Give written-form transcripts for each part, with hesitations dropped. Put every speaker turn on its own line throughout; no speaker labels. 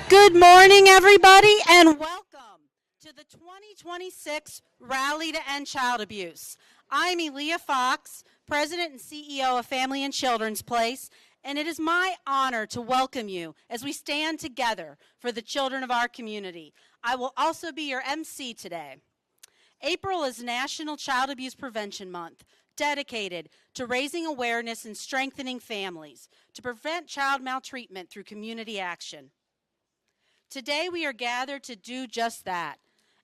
Good morning, everybody, and welcome to the 2026 Rally to End Child Abuse. I'm Elia Fox, President and CEO of Family and Children's Place, and it is my honor to welcome you as we stand together for the children of our community. I will also be your MC today. April is National Child Abuse Prevention Month, dedicated to raising awareness and strengthening families to prevent child maltreatment through community action. Today we are gathered to do just that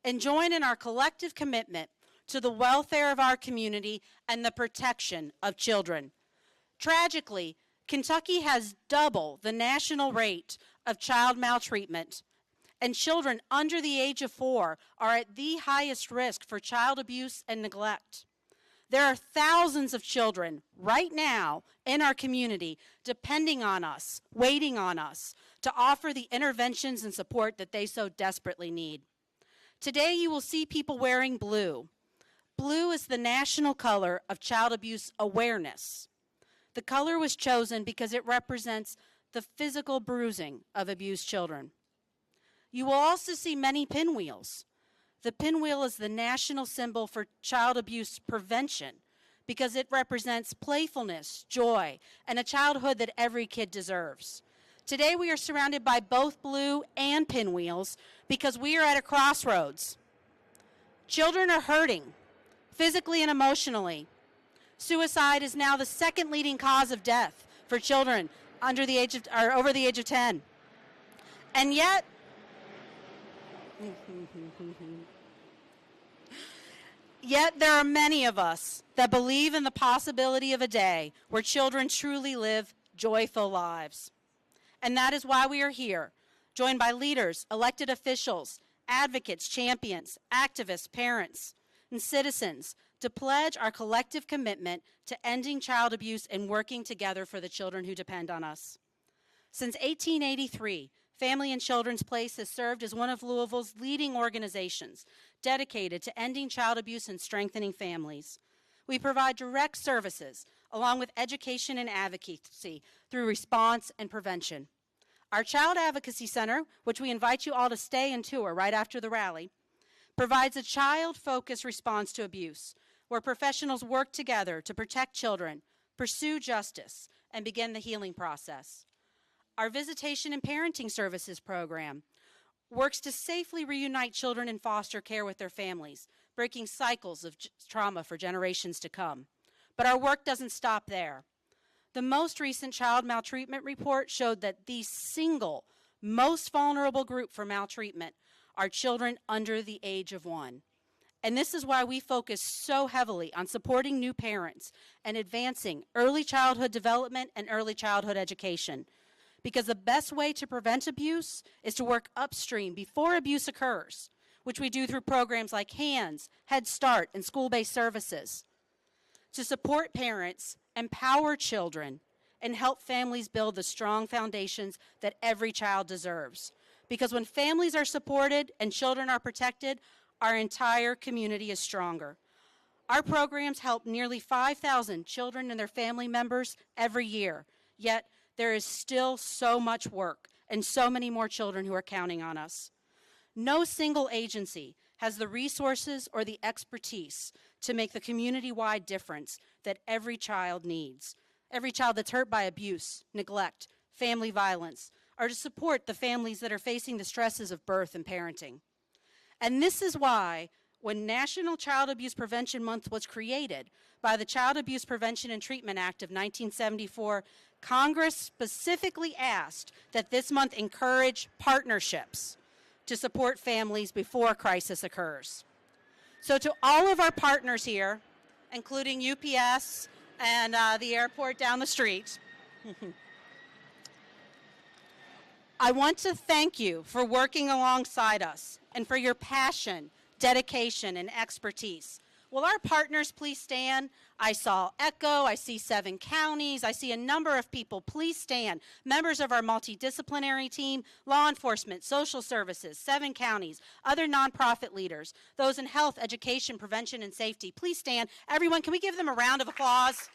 and join in our collective commitment to the welfare of our community and the protection of children. Tragically, Kentucky has double the national rate of child maltreatment, and children under the age of 4 are at the highest risk for child abuse and neglect. There are thousands of children right now in our community depending on us, waiting on us, to offer the interventions and support that they so desperately need. Today you will see people wearing blue. Blue is the national color of child abuse awareness. The color was chosen because it represents the physical bruising of abused children. You will also see many pinwheels. The pinwheel is the national symbol for child abuse prevention because it represents playfulness, joy, and a childhood that every kid deserves. Today we are surrounded by both blue and pinwheels because we are at a crossroads. Children are hurting, physically and emotionally. Suicide is now the second leading cause of death for children under the age of, or over the age of 10. And yet, there are many of us that believe in the possibility of a day where children truly live joyful lives. And that is why we are here, joined by leaders, elected officials, advocates, champions, activists, parents, and citizens to pledge our collective commitment to ending child abuse and working together for the children who depend on us. Since 1883, Family and Children's Place has served as one of Louisville's leading organizations dedicated to ending child abuse and strengthening families. We provide direct services along with education and advocacy through response and prevention. Our Child Advocacy Center, which we invite you all to stay and tour right after the rally, provides a child-focused response to abuse where professionals work together to protect children, pursue justice, and begin the healing process. Our Visitation and Parenting Services program works to safely reunite children in foster care with their families, breaking cycles of trauma for generations to come. But our work doesn't stop there. The most recent child maltreatment report showed that the single most vulnerable group for maltreatment are children under the age of 1. And this is why we focus so heavily on supporting new parents and advancing early childhood development and early childhood education. Because the best way to prevent abuse is to work upstream before abuse occurs, which we do through programs like HANDS, Head Start, and school-based services. To support parents, empower children, and help families build the strong foundations that every child deserves. Because when families are supported and children are protected, our entire community is stronger. Our programs help nearly 5,000 children and their family members every year, yet there is still so much work and so many more children who are counting on us. No single agency has the resources or the expertise to make the community-wide difference that every child needs. Every child that's hurt by abuse, neglect, family violence, or to support the families that are facing the stresses of birth and parenting. And this is why when National Child Abuse Prevention Month was created by the Child Abuse Prevention and Treatment Act of 1974, Congress specifically asked that this month encourage partnerships to support families before a crisis occurs. So to all of our partners here, including UPS and the airport down the street, I want to thank you for working alongside us and for your passion, dedication, and expertise. Will our partners please stand? I saw ECHO, I see 7 counties, I see a number of people. Please stand. Members of our multidisciplinary team, law enforcement, social services, 7 counties, other nonprofit leaders, those in health, education, prevention, and safety. Please stand. Everyone, can we give them a round of applause?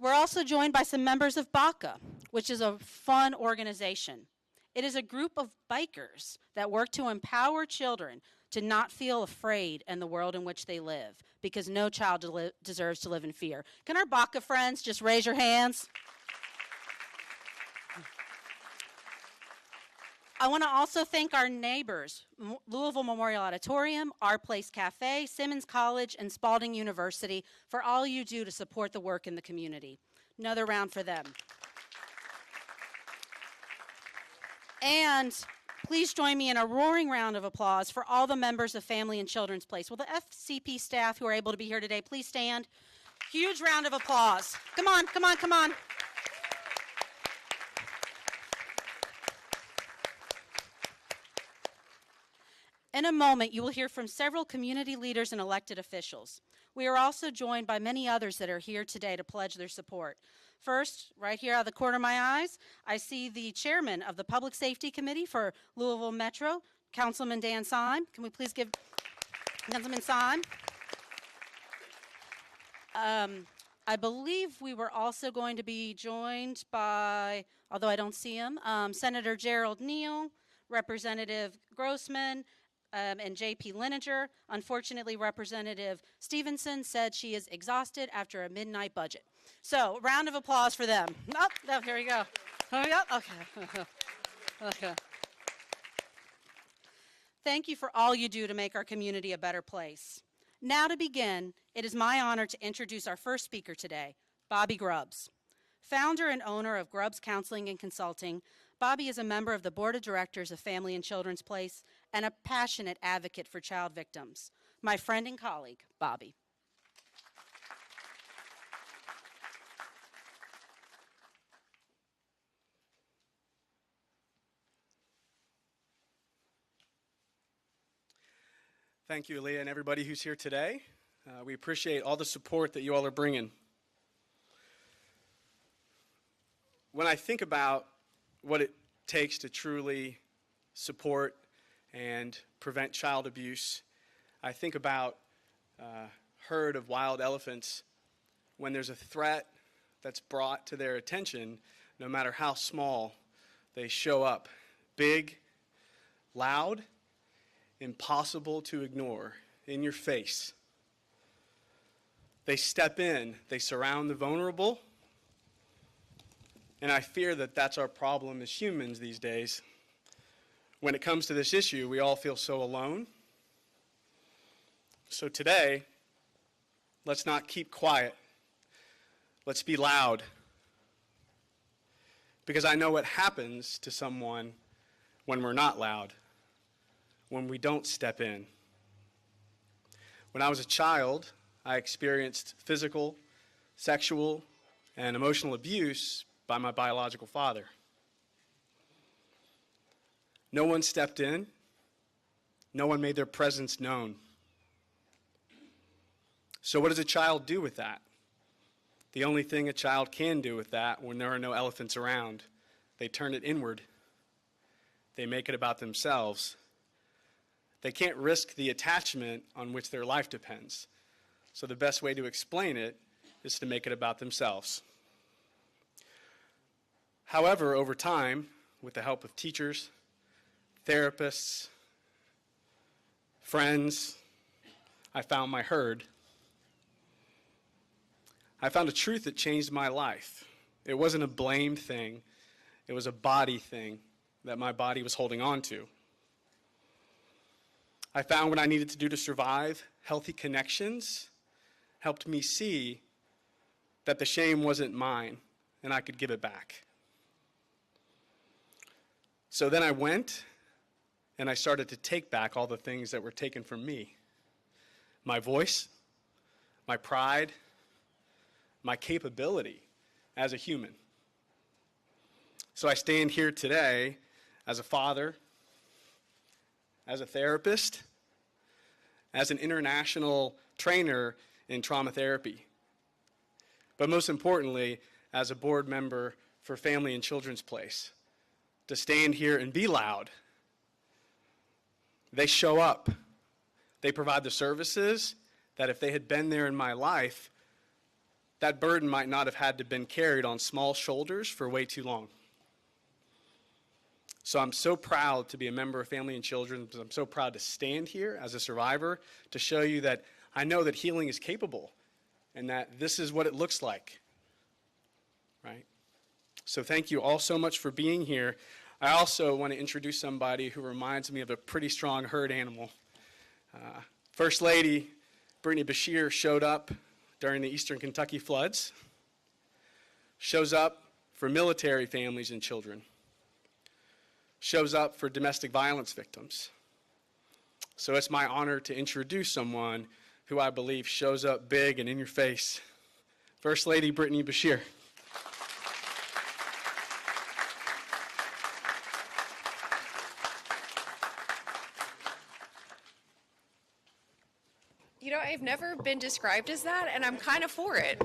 We're also joined by some members of BACA, which is a fun organization. It is a group of bikers that work to empower children to not feel afraid in the world in which they live, because no child deserves to live in fear. Can our BACA friends just raise your hands? I want to also thank our neighbors, Louisville Memorial Auditorium, Our Place Cafe, Simmons College, and Spalding University, for all you do to support the work in the community. Another round for them. And please join me in a roaring round of applause for all the members of Family and Children's Place. Will the FCP staff who are able to be here today please stand? Huge round of applause. Come on, come on, come on. In a moment, you will hear from several community leaders and elected officials. We are also joined by many others that are here today to pledge their support. First, right here out of the corner of my eyes, I see the chairman of the Public Safety Committee for Louisville Metro, Councilman Dan Syme. Can we please give Councilman Syme? I believe we were also going to be joined by, although I don't see him, Senator Gerald Neal, Representative Grossman, and J.P. Linenger. Unfortunately, Representative Stevenson said she is exhausted after a midnight budget. So, round of applause for them. Oh, here we go. Here we go. Okay. Okay. Thank you for all you do to make our community a better place. Now to begin, it is my honor to introduce our first speaker today, Bobby Grubbs. Founder and owner of Grubbs Counseling and Consulting, Bobby is a member of the Board of Directors of Family and Children's Place and a passionate advocate for child victims. My friend and colleague, Bobby.
Thank you, Aaliyah, and everybody who's here today. We appreciate all the support that you all are bringing. When I think about what it takes to truly support and prevent child abuse, I think about a herd of wild elephants. When there's a threat that's brought to their attention, no matter how small, they show up. Big, loud, impossible to ignore, in your face. They step in, they surround the vulnerable, and I fear that that's our problem as humans these days. When it comes to this issue, we all feel so alone. So today, let's not keep quiet. Let's be loud. Because I know what happens to someone when we're not loud, when we don't step in. When I was a child, I experienced physical, sexual, and emotional abuse by my biological father. No one stepped in. No one made their presence known. So what does a child do with that? The only thing a child can do with that when there are no elephants around, they turn it inward. They make it about themselves. They can't risk the attachment on which their life depends. So the best way to explain it is to make it about themselves. However, over time, with the help of teachers, therapists, friends, I found my herd. I found a truth that changed my life. It wasn't a blame thing. It was a body thing that my body was holding on to. I found what I needed to do to survive. Healthy connections helped me see that the shame wasn't mine and I could give it back. So then I went and I started to take back all the things that were taken from me. My voice, my pride, my capability as a human. So I stand here today as a father, as a therapist, as an international trainer in trauma therapy, but most importantly, as a board member for Family and Children's Place, to stand here and be loud. They show up. They provide the services that if they had been there in my life, that burden might not have had to been carried on small shoulders for way too long. So I'm so proud to be a member of Family and Children. I'm so proud to stand here as a survivor to show you that I know that healing is capable and that this is what it looks like, right? So thank you all so much for being here. I also want to introduce somebody who reminds me of a pretty strong herd animal. First Lady Brittany Bashir showed up during the Eastern Kentucky floods, shows up for military families and children, shows up for domestic violence victims. So it's my honor to introduce someone who I believe shows up big and in your face. First Lady Brittany Bashir.
You know, I've never been described as that, and I'm kind of for it.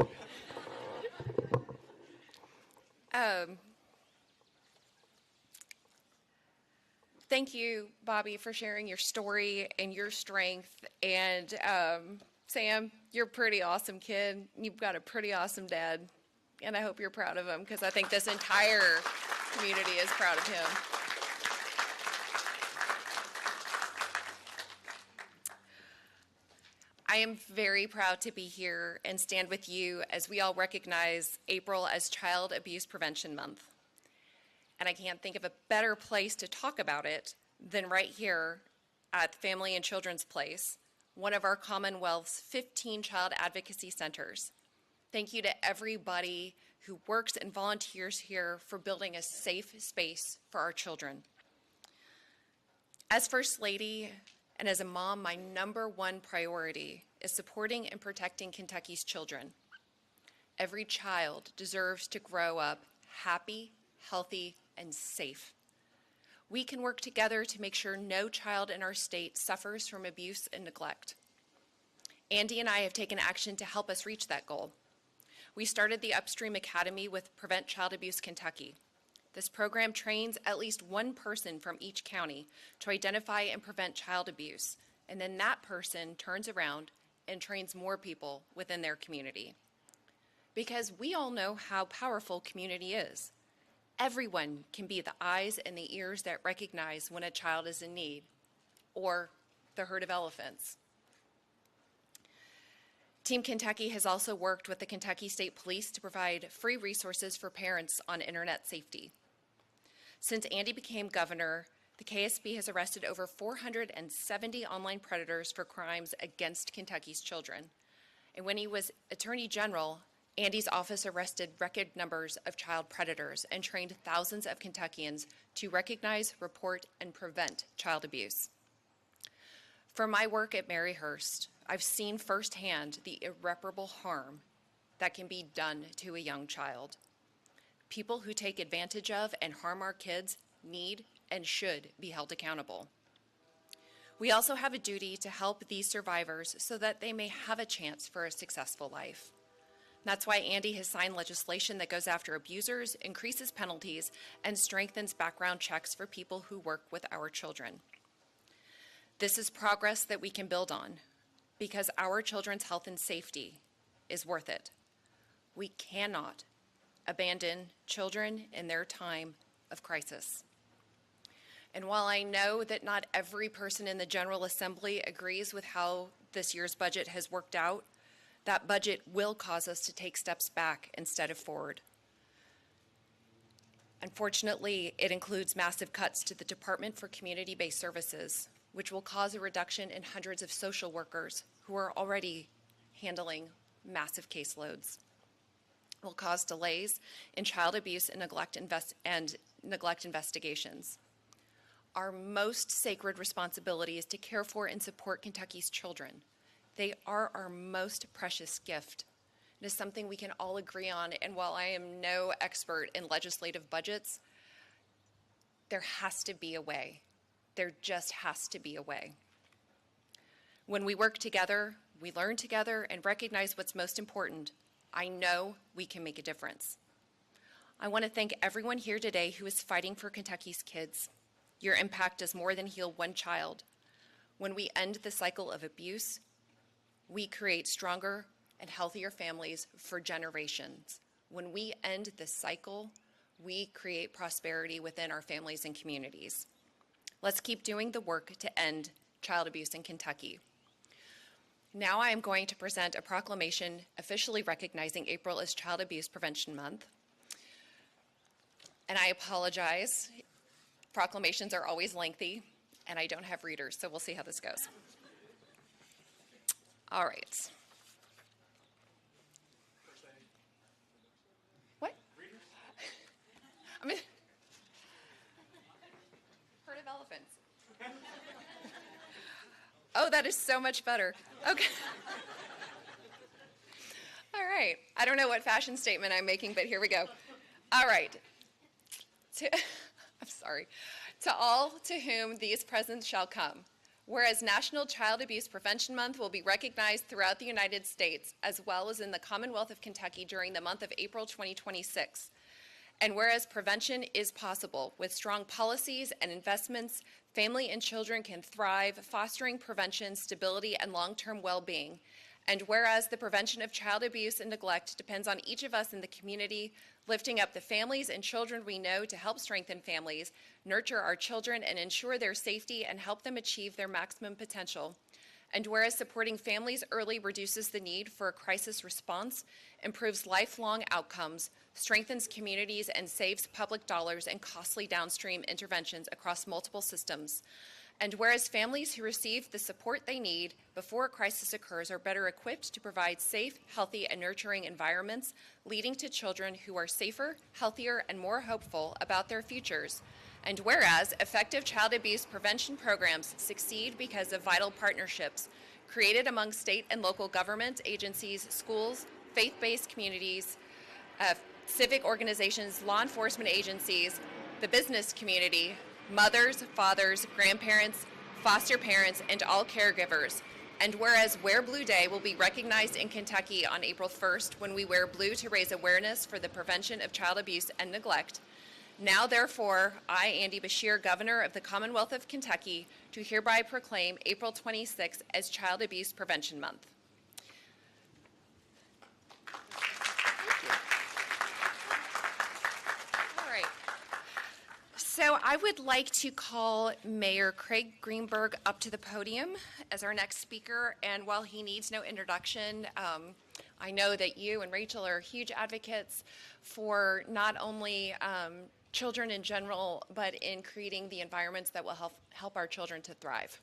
Thank you, Bobby, for sharing your story and your strength. And Sam, you're a pretty awesome kid. You've got a pretty awesome dad, and I hope you're proud of him, because I think this entire community is proud of him. I am very proud to be here and stand with you as we all recognize April as Child Abuse Prevention Month. And I can't think of a better place to talk about it than right here at Family and Children's Place, one of our Commonwealth's 15 child advocacy centers. Thank you to everybody who works and volunteers here for building a safe space for our children. As First Lady and as a mom, my #1 priority is supporting and protecting Kentucky's children. Every child deserves to grow up happy, healthy, and safe. We can work together to make sure no child in our state suffers from abuse and neglect. Andy and I have taken action to help us reach that goal. We started the Upstream Academy with Prevent Child Abuse Kentucky. This program trains at least one person from each county to identify and prevent child abuse, and then that person turns around and trains more people within their community. Because we all know how powerful community is. Everyone can be the eyes and the ears that recognize when a child is in need, or the herd of elephants. Team Kentucky has also worked with the Kentucky State Police to provide free resources for parents on internet safety. Since Andy became governor, the KSB has arrested over 470 online predators for crimes against Kentucky's children. And when he was Attorney General, Andy's office arrested record numbers of child predators and trained thousands of Kentuckians to recognize, report, and prevent child abuse. From my work at Maryhurst, I've seen firsthand the irreparable harm that can be done to a young child. People who take advantage of and harm our kids need and should be held accountable. We also have a duty to help these survivors so that they may have a chance for a successful life. That's why Andy has signed legislation that goes after abusers, increases penalties, and strengthens background checks for people who work with our children. This is progress that we can build on because our children's health and safety is worth it. We cannot abandon children in their time of crisis. And while I know that not every person in the General Assembly agrees with how this year's budget has worked out, that budget will cause us to take steps back instead of forward. Unfortunately, it includes massive cuts to the Department for Community-Based Services, which will cause a reduction in hundreds of social workers who are already handling massive caseloads. It will cause delays in child abuse and neglect investigations. Our most sacred responsibility is to care for and support Kentucky's children. They are our most precious gift. It is something we can all agree on, and while I am no expert in legislative budgets, there has to be a way. There just has to be a way. When we work together, we learn together and recognize what's most important. I know we can make a difference. I want to thank everyone here today who is fighting for Kentucky's kids. Your impact does more than heal one child. When we end the cycle of abuse, we create stronger, and healthier families for generations. When we end this cycle, we create prosperity within our families and communities. Let's keep doing the work to end child abuse in Kentucky. Now I am going to present a proclamation officially recognizing April as Child Abuse Prevention Month. And I apologize, proclamations are always lengthy, and I don't have readers, so we'll see how this goes. All right. What? I mean, herd of elephants. Oh, that is so much better. Okay. All right. I don't know what fashion statement I'm making, but here we go. All right. I'm sorry. To all to whom these presents shall come. Whereas National Child Abuse Prevention Month will be recognized throughout the United States, as well as in the Commonwealth of Kentucky during the month of April 2026. And whereas prevention is possible, with strong policies and investments, family and children can thrive, fostering prevention, stability, and long-term well-being. And whereas the prevention of child abuse and neglect depends on each of us in the community, lifting up the families and children we know to help strengthen families, nurture our children, and ensure their safety and help them achieve their maximum potential. And whereas supporting families early reduces the need for a crisis response, improves lifelong outcomes, strengthens communities, and saves public dollars and costly downstream interventions across multiple systems. And whereas families who receive the support they need before a crisis occurs are better equipped to provide safe, healthy, and nurturing environments, leading to children who are safer, healthier, and more hopeful about their futures. And whereas effective child abuse prevention programs succeed because of vital partnerships created among state and local government agencies, schools, faith-based communities, civic organizations, law enforcement agencies, the business community, mothers, fathers, grandparents, foster parents, and all caregivers. And whereas Wear Blue Day will be recognized in Kentucky on April 1st when we wear blue to raise awareness for the prevention of child abuse and neglect, now therefore, I, Andy Beshear, Governor of the Commonwealth of Kentucky, do hereby proclaim April 26th as Child Abuse Prevention Month. So I would like to call Mayor Craig Greenberg up to the podium as our next speaker. And while he needs no introduction, I know that you and Rachel are huge advocates for not only children in general, but in creating the environments that will help our children to thrive.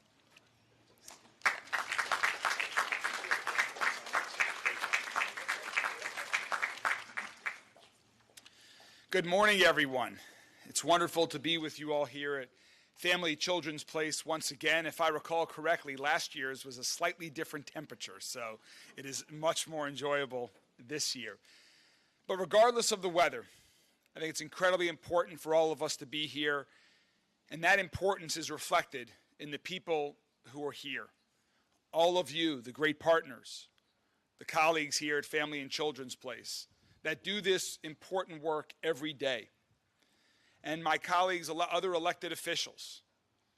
Good morning, everyone. It's wonderful to be with you all here at Family Children's Place once again. If I recall correctly, last year's was a slightly different temperature, so it is much more enjoyable this year. But regardless of the weather, I think it's incredibly important for all of us to be here, and that importance is reflected in the people who are here. All of you, the great partners, the colleagues here at Family and Children's Place that do this important work every day. And my colleagues, other elected officials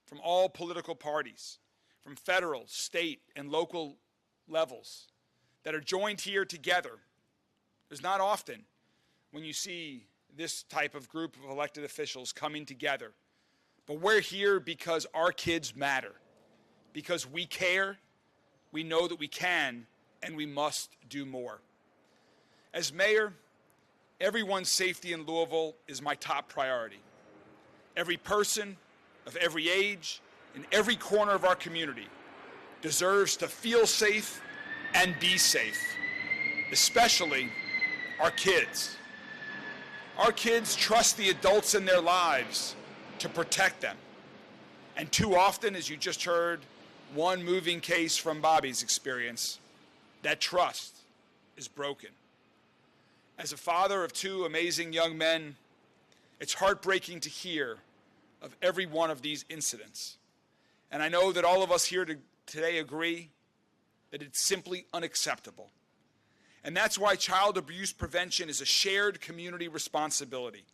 from all political parties, from federal, state, and local levels that are joined here together. There's not often when you see this type of group of elected officials coming together. But we're here because our kids matter, because we care, we know that we can, and we must do more. As mayor, everyone's safety in Louisville is my top priority. Every person of every age in every corner of our community deserves to feel safe and be safe, especially our kids. Our kids trust the adults in their lives to protect them. And too often, as you just heard, one moving case from Bobby's experience, that trust is broken. As a father of two amazing young men, it's heartbreaking to hear of every one of these incidents. And I know that all of us here today agree that it's simply unacceptable. And that's why child abuse prevention is a shared community responsibility.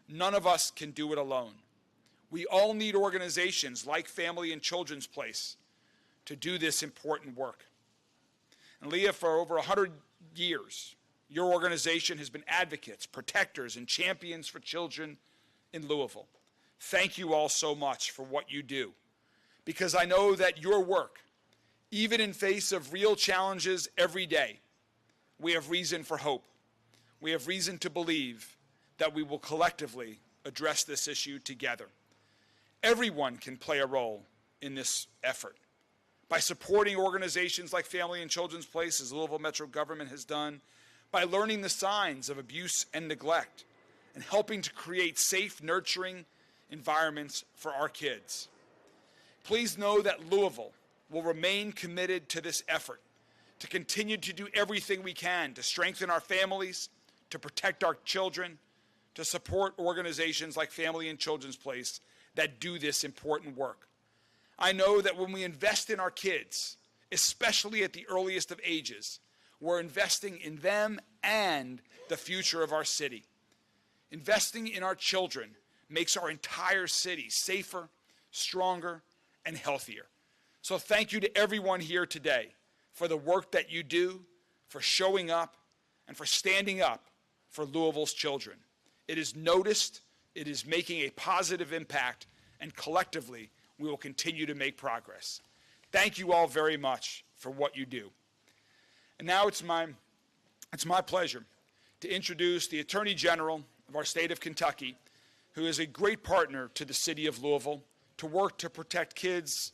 None of us can do it alone. We all need organizations like Family and Children's Place to do this important work. And Leah, for over 100 years, your organization has been advocates, protectors, and champions for children in Louisville. Thank you all so much for what you do, because I know that your work, even in face of real challenges every day, we have reason for hope. We have reason to believe that we will collectively address this issue together. Everyone can play a role in this effort. By supporting organizations like Family and Children's Place, as Louisville Metro government has done, by learning the signs of abuse and neglect, and helping to create safe, nurturing environments for our kids. Please know that Louisville will remain committed to this effort, to continue to do everything we can to strengthen our families, to protect our children, to support organizations like Family and Children's Place that do this important work. I know that when we invest in our kids, especially at the earliest of ages, we're investing in them and the future of our city. Investing in our children makes our entire city safer, stronger, and healthier. So thank you to everyone here today for the work that you do, for showing up, and for standing up for Louisville's children. It is noticed, it is making a positive impact, and collectively, we will continue to make progress. Thank you all very much for what you do. And now it's my pleasure to introduce the Attorney General of our state of Kentucky, who is a great partner to the city of Louisville, to work to protect kids,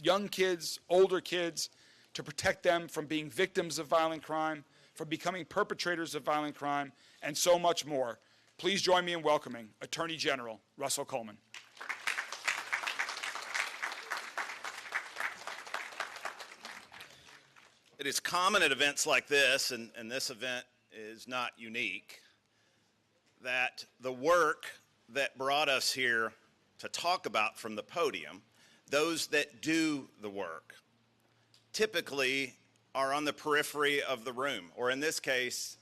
young kids, older kids, to protect them from being victims of violent crime, from becoming perpetrators of violent crime, and so much more. Please join me in welcoming Attorney General Russell Coleman.
It is common at events like this, and this event is not unique, that the work that brought us here to talk about from the podium, those that do the work, typically are on the periphery of the room, or in this case,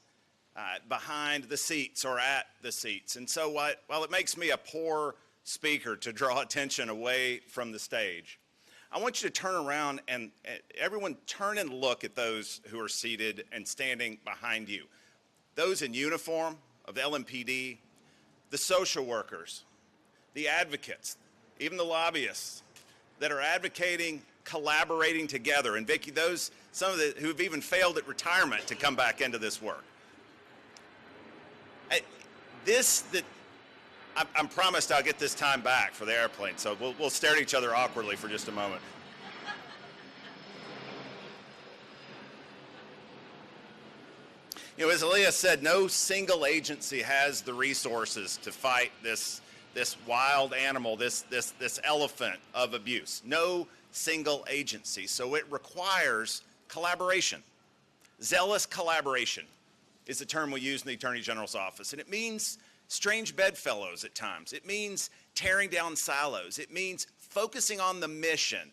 behind the seats or at the seats. And so while it makes me a poor speaker to draw attention away from the stage, I want you to turn around and everyone turn and look at those who are seated and standing behind you. Those in uniform of the LMPD, the social workers, the advocates, even the lobbyists that are advocating, collaborating together. And Vicki, some of the who have even failed at retirement to come back into this work. I'm promised I'll get this time back for the airplane, so we'll stare at each other awkwardly for just a moment. You know, as Aaliyah said, no single agency has the resources to fight this wild animal, this elephant of abuse. No single agency. So it requires collaboration. Zealous collaboration is the term we use in the Attorney General's office, and it means strange bedfellows at times. It means tearing down silos. It means focusing on the mission.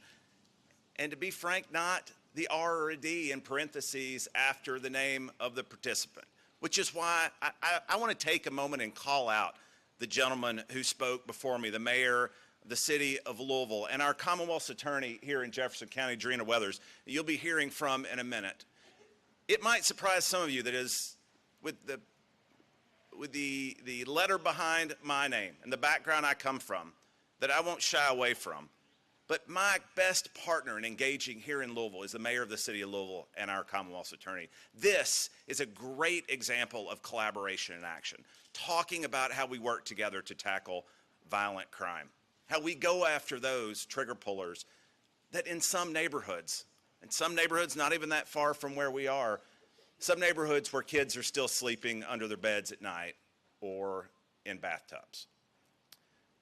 And to be frank, not the R or a D in parentheses after the name of the participant, which is why I want to take a moment and call out the gentleman who spoke before me, the mayor of the city of Louisville, and our Commonwealth's attorney here in Jefferson County, Drina Weathers, you'll be hearing from in a minute. It might surprise some of you that is with the letter behind my name and the background I come from, that I won't shy away from. But my best partner in engaging here in Louisville is the mayor of the city of Louisville and our Commonwealth's attorney. This is a great example of collaboration in action, talking about how we work together to tackle violent crime, how we go after those trigger pullers that in some neighborhoods not even that far from where we are, some neighborhoods where kids are still sleeping under their beds at night or in bathtubs.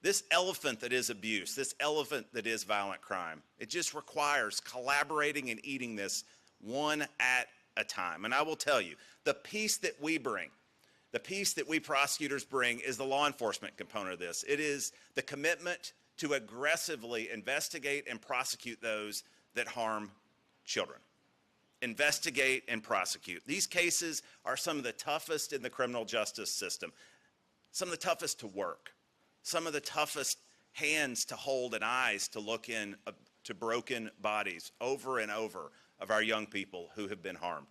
This elephant that is abuse, this elephant that is violent crime, it just requires collaborating and eating this one at a time. And I will tell you, the piece that we bring, the piece that we prosecutors bring is the law enforcement component of this. It is the commitment to aggressively investigate and prosecute those that harm children. Investigate and prosecute. These cases are some of the toughest in the criminal justice system, some of the toughest to work, some of the toughest hands to hold and eyes to look in to broken bodies over and over of our young people who have been harmed.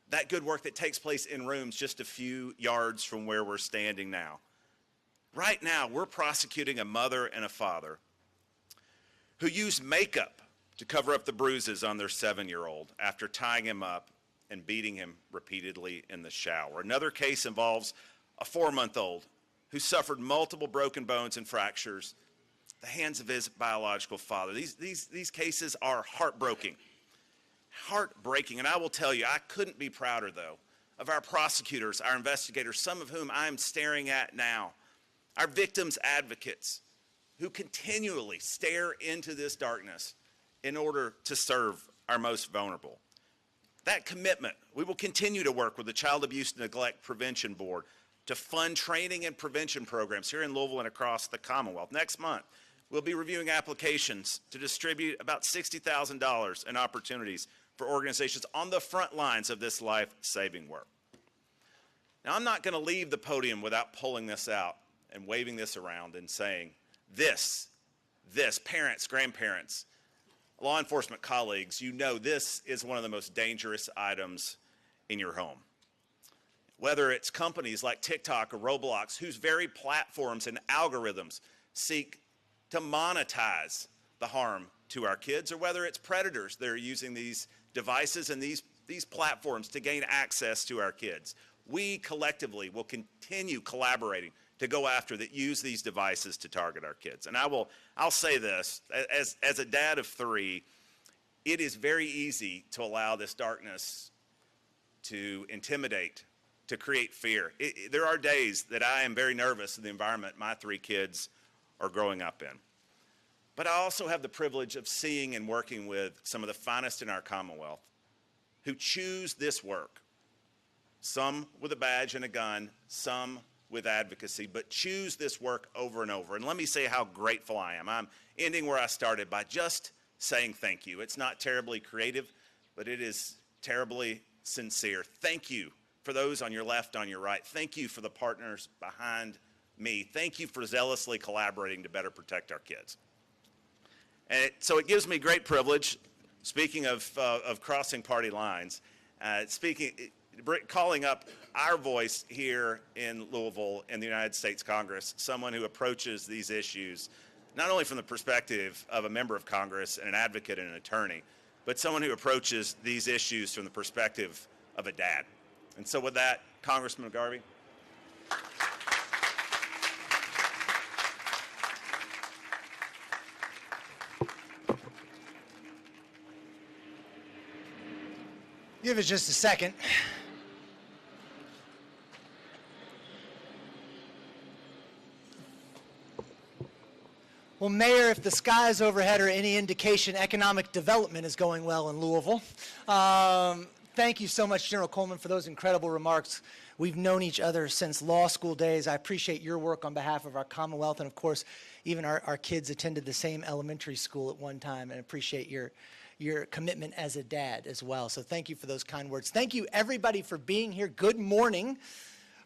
That good work that takes place in rooms just a few yards from where we're standing now. Right now, we're prosecuting a mother and a father who used makeup to cover up the bruises on their 7-year-old after tying him up and beating him repeatedly in the shower. Another case involves a 4-month-old who suffered multiple broken bones and fractures at the hands of his biological father. These cases are heartbreaking. Heartbreaking. And I will tell you, I couldn't be prouder, though, of our prosecutors, our investigators, some of whom I'm staring at now, our victims' advocates, who continually stare into this darkness in order to serve our most vulnerable. That commitment, we will continue to work with the Child Abuse and Neglect Prevention Board to fund training and prevention programs here in Louisville and across the Commonwealth. Next month, we'll be reviewing applications to distribute about $60,000 in opportunities for organizations on the front lines of this life-saving work. Now, I'm not going to leave the podium without pulling this out and waving this around and saying, this, parents, grandparents, law enforcement colleagues, you know this is one of the most dangerous items in your home. Whether it's companies like TikTok or Roblox, whose very platforms and algorithms seek to monetize the harm to our kids, or whether it's predators that are using these devices and these platforms to gain access to our kids. We collectively will continue collaborating to go after that use these devices to target our kids. And I'll say this, as a dad of 3, it is very easy to allow this darkness to intimidate, to create fear. There are days that I am very nervous in the environment my 3 kids are growing up in. But I also have the privilege of seeing and working with some of the finest in our Commonwealth who choose this work. Some with a badge and a gun, some with advocacy, but choose this work over and over. And let me say how grateful I am. I'm ending where I started by just saying thank you. It's not terribly creative, but it is terribly sincere. Thank you for those on your left, on your right. Thank you for the partners behind me. Thank you for zealously collaborating to better protect our kids. And so it gives me great privilege, speaking of crossing party lines, calling up our voice here in Louisville in the United States Congress, someone who approaches these issues not only from the perspective of a member of Congress and an advocate and an attorney, but someone who approaches these issues from the perspective of a dad. And so with that, Congressman McGarvey.
Give us just a second. Well, Mayor, if the skies overhead are any indication, economic development is going well in Louisville. Thank you so much, General Coleman, for those incredible remarks. We've known each other since law school days. I appreciate your work on behalf of our Commonwealth, and of course, even our kids attended the same elementary school at one time, and appreciate your commitment as a dad as well. So thank you for those kind words. Thank you, everybody, for being here. Good morning.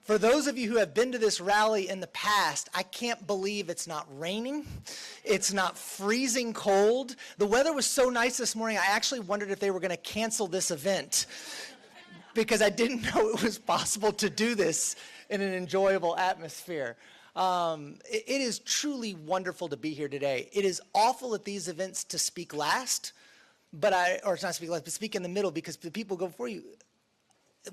For those of you who have been to this rally in the past, I can't believe it's not raining. It's not freezing cold. The weather was so nice this morning, I actually wondered if they were going to cancel this event because I didn't know it was possible to do this in an enjoyable atmosphere. It is truly wonderful to be here today. It is awful at these events to speak last, or it's not speak last, but speak in the middle because the people go before you.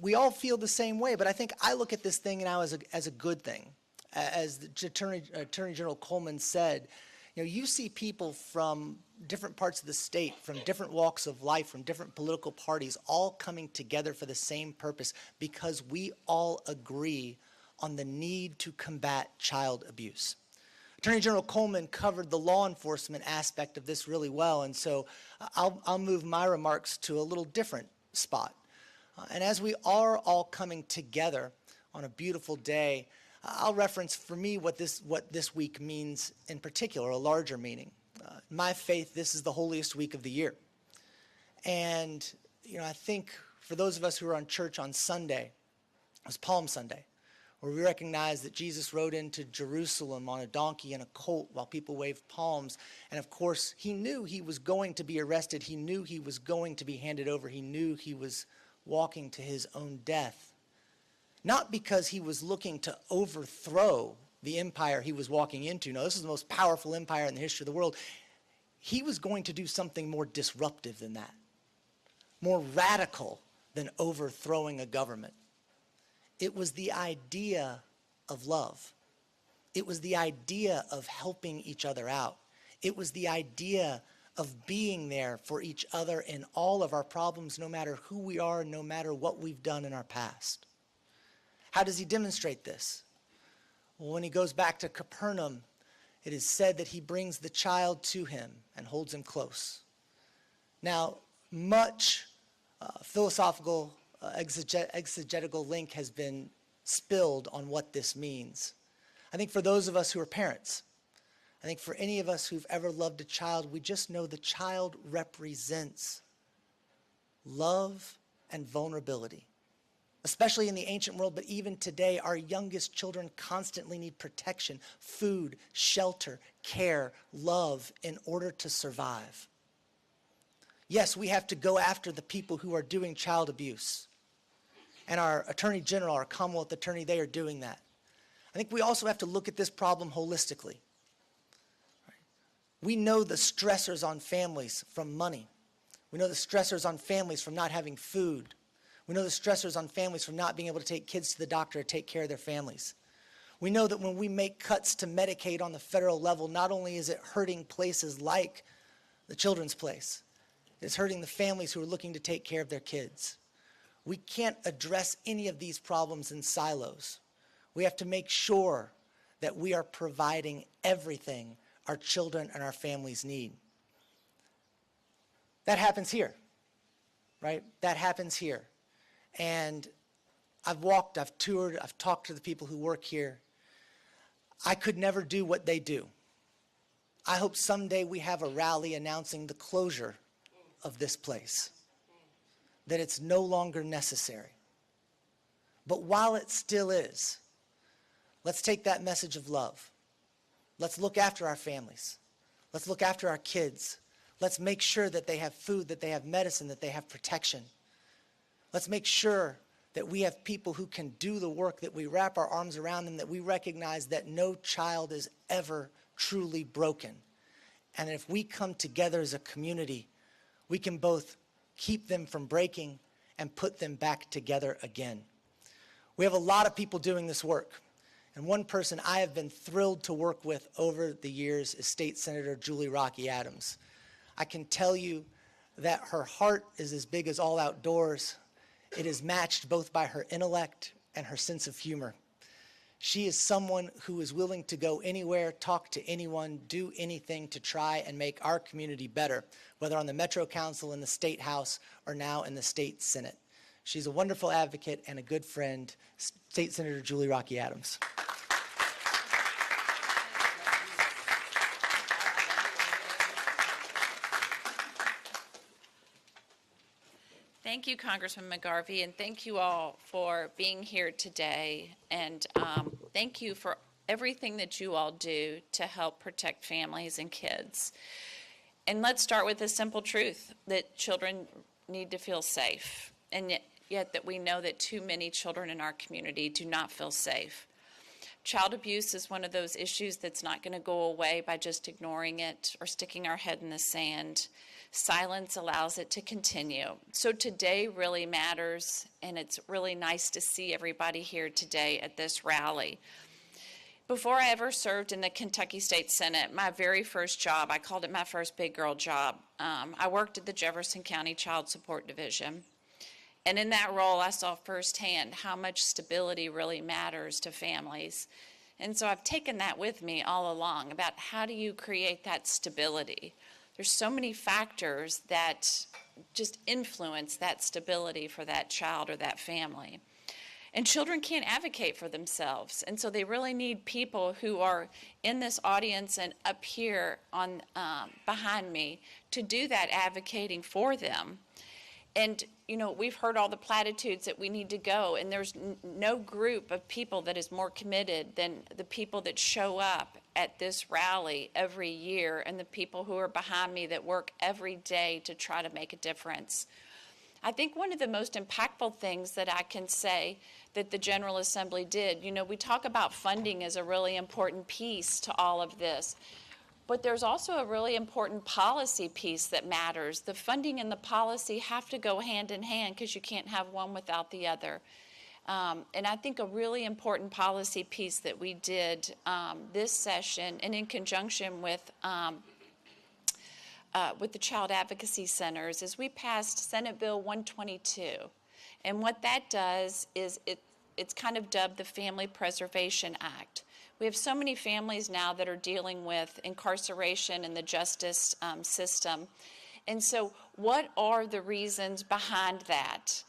We all feel the same way, but I think I look at this thing now as a good thing. As the Attorney General Coleman said, you see people from different parts of the state, from different walks of life, from different political parties, all coming together for the same purpose because we all agree on the need to combat child abuse. Attorney General Coleman covered the law enforcement aspect of this really well, and so I'll move my remarks to a little different spot. And as we are all coming together on a beautiful day, I'll reference for me what this week means in particular, a larger meaning. In my faith, this is the holiest week of the year. And, I think for those of us who are on church on Sunday, it was Palm Sunday, where we recognize that Jesus rode into Jerusalem on a donkey and a colt while people waved palms. And of course, he knew he was going to be arrested. He knew he was going to be handed over. He knew he was walking to his own death. Not because he was looking to overthrow the empire he was walking into. No, this is the most powerful empire in the history of the world. He was going to do something more disruptive than that, more radical than overthrowing a government. It was the idea of love. It was the idea of helping each other out. It was the idea of being there for each other in all of our problems, no matter who we are, no matter what we've done in our past. How does he demonstrate this? Well, when he goes back to Capernaum, it is said that he brings the child to him and holds him close. Now, much philosophical exegetical link has been spilled on what this means. I think for those of us who are parents, I think for any of us who've ever loved a child, we just know the child represents love and vulnerability. Especially in the ancient world, but even today, our youngest children constantly need protection, food, shelter, care, love in order to survive. Yes, we have to go after the people who are doing child abuse. And our Attorney General, our Commonwealth Attorney, they are doing that. I think we also have to look at this problem holistically. We know the stressors on families from money. We know the stressors on families from not having food. We know the stressors on families from not being able to take kids to the doctor or take care of their families. We know that when we make cuts to Medicaid on the federal level, not only is it hurting places like the Children's Place, it's hurting the families who are looking to take care of their kids. We can't address any of these problems in silos. We have to make sure that we are providing everything our children and our families need. That happens here, right? That happens here. And I've walked, I've toured, I've talked to the people who work here. I could never do what they do. I hope someday we have a rally announcing the closure of this place, that it's no longer necessary. But while it still is, let's take that message of love. Let's look after our families. Let's look after our kids. Let's make sure that they have food, that they have medicine, that they have protection. Let's make sure that we have people who can do the work, that we wrap our arms around them, that we recognize that no child is ever truly broken. And if we come together as a community, we can both keep them from breaking and put them back together again. We have a lot of people doing this work. And one person I have been thrilled to work with over the years is State Senator Julie Rocky Adams. I can tell you that her heart is as big as All Outdoors. It is matched both by her intellect and her sense of humor. She is someone who is willing to go anywhere, talk to anyone, do anything to try and make our community better, whether on the Metro Council, in the State House, or now in the State Senate. She's a wonderful advocate and a good friend, State Senator Julie Rocky Adams.
Thank you, Congressman McGarvey, and thank you all for being here today. And thank you for everything that you all do to help protect families and kids. And let's start with the simple truth that children need to feel safe, and yet that we know that too many children in our community do not feel safe. Child abuse is one of those issues that's not going to go away by just ignoring it or sticking our head in the sand. Silence allows it to continue. So today really matters, and it's really nice to see everybody here today at this rally. Before I ever served in the Kentucky State Senate, my very first job, I called it my first big girl job. I worked at the Jefferson County Child Support Division. And in that role, I saw firsthand how much stability really matters to families. And so I've taken that with me all along about how do you create that stability. There's so many factors that just influence that stability for that child or that family. And children can't advocate for themselves. And so they really need people who are in this audience and up here on behind me to do that advocating for them. And, you know, we've heard all the platitudes that we need to go, and there's no group of people that is more committed than the people that show up at this rally every year and the people who are behind me that work every day to try to make a difference. I think one of the most impactful things that I can say that the General Assembly did, you know, we talk about funding as a really important piece to all of this. But there's also a really important policy piece that matters. The funding and the policy have to go hand in hand because you can't have one without the other. And I think a really important policy piece that we did this session, and in conjunction with the Child Advocacy Centers, is we passed Senate Bill 122. And what that does is it's kind of dubbed the Family Preservation Act. We have so many families now that are dealing with incarceration in the justice system. And so what are the reasons behind that?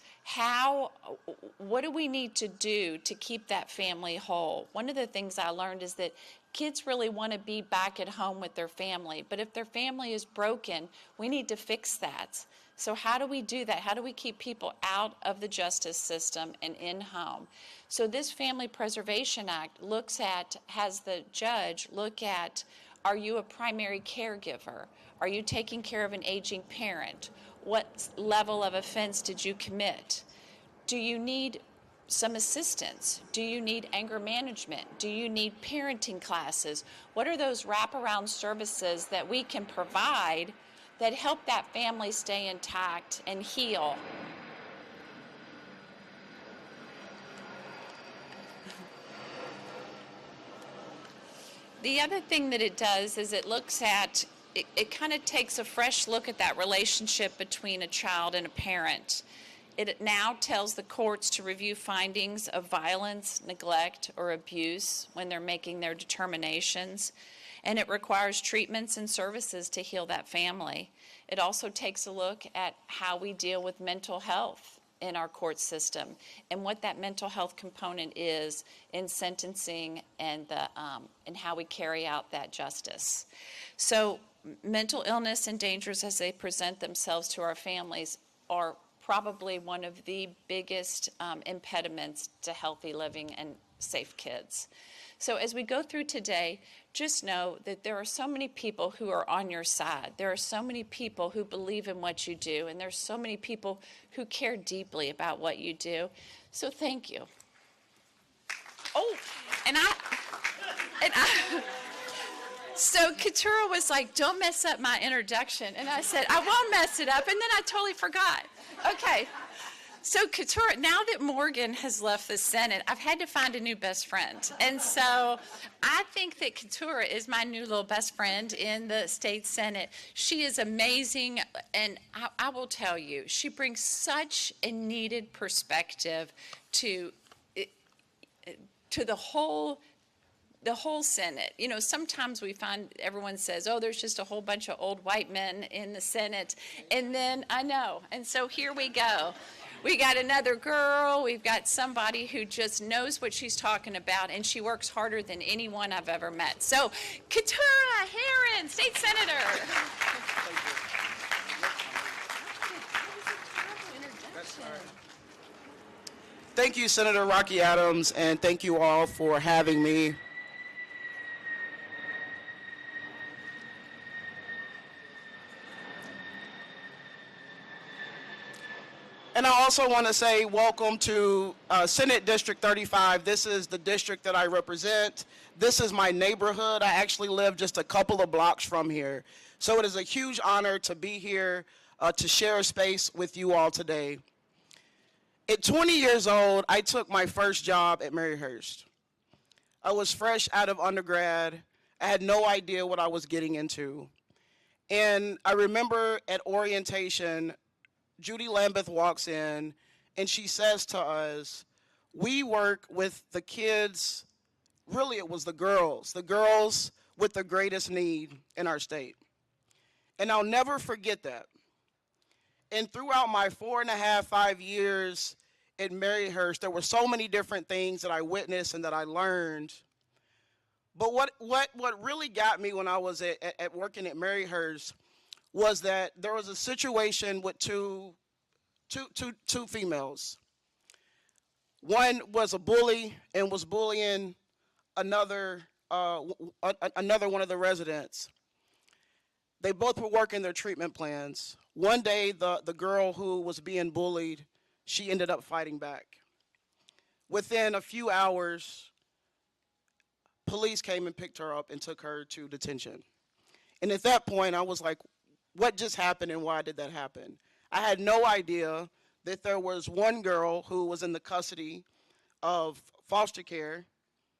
What do we need to do to keep that family whole? One of the things I learned is that kids really want to be back at home with their family, but if their family is broken, we need to fix that. So how do we do that? How do we keep people out of the justice system and in home? So this Family Preservation Act has the judge look at, are you a primary caregiver? Are you taking care of an aging parent? What level of offense did you commit? Do you need some assistance? Do you need anger management? Do you need parenting classes? What are those wraparound services that we can provide that help that family stay intact and heal? The other thing that it does is it kind of takes a fresh look at that relationship between a child and a parent. It now tells the courts to review findings of violence, neglect, or abuse when they're making their determinations. And it requires treatments and services to heal that family. It also takes a look at how we deal with mental health in our court system and what that mental health component is in sentencing and how we carry out that justice. So mental illness and dangers as they present themselves to our families are probably one of the biggest impediments to healthy living and safe kids. So as we go through today, just know that there are so many people who are on your side. There are so many people who believe in what you do, and there's so many people who care deeply about what you do. So thank you. Oh, so Keturah was like, don't mess up my introduction. And I said, I won't mess it up. And then I totally forgot. Okay. So Keturah, now that Morgan has left the Senate, I've had to find a new best friend. And so I think that Keturah is my new little best friend in the state Senate. She is amazing, and I will tell you, she brings such a needed perspective to the whole Senate. You know, sometimes we find everyone says, oh, there's just a whole bunch of old white men in the Senate. And then I know. And so here we go. We got another girl. We've got somebody who just knows what she's talking about, and she works harder than anyone I've ever met. So, Keturah Herron, State Senator.
Thank you, Senator Rocky Adams, and thank you all for having me. And I also want to say welcome to Senate District 35. This is the district that I represent. This is my neighborhood. I actually live just a couple of blocks from here. So it is a huge honor to be here to share a space with you all today. At 20 years old, I took my first job at Maryhurst. I was fresh out of undergrad. I had no idea what I was getting into. And I remember at orientation, Judy Lambeth walks in and she says to us, we work with the kids, really it was the girls with the greatest need in our state. And I'll never forget that. And throughout my 4.5 years at Maryhurst, there were so many different things that I witnessed and that I learned. But what really got me when I was at working at Maryhurst was that there was a situation with two two females. One was a bully and was bullying another another one of the residents. They both were working their treatment plans. One day, the girl who was being bullied, she ended up fighting back. Within a few hours, police came and picked her up and took her to detention. And at that point, I was like, what just happened and why did that happen? I had no idea that there was one girl who was in the custody of foster care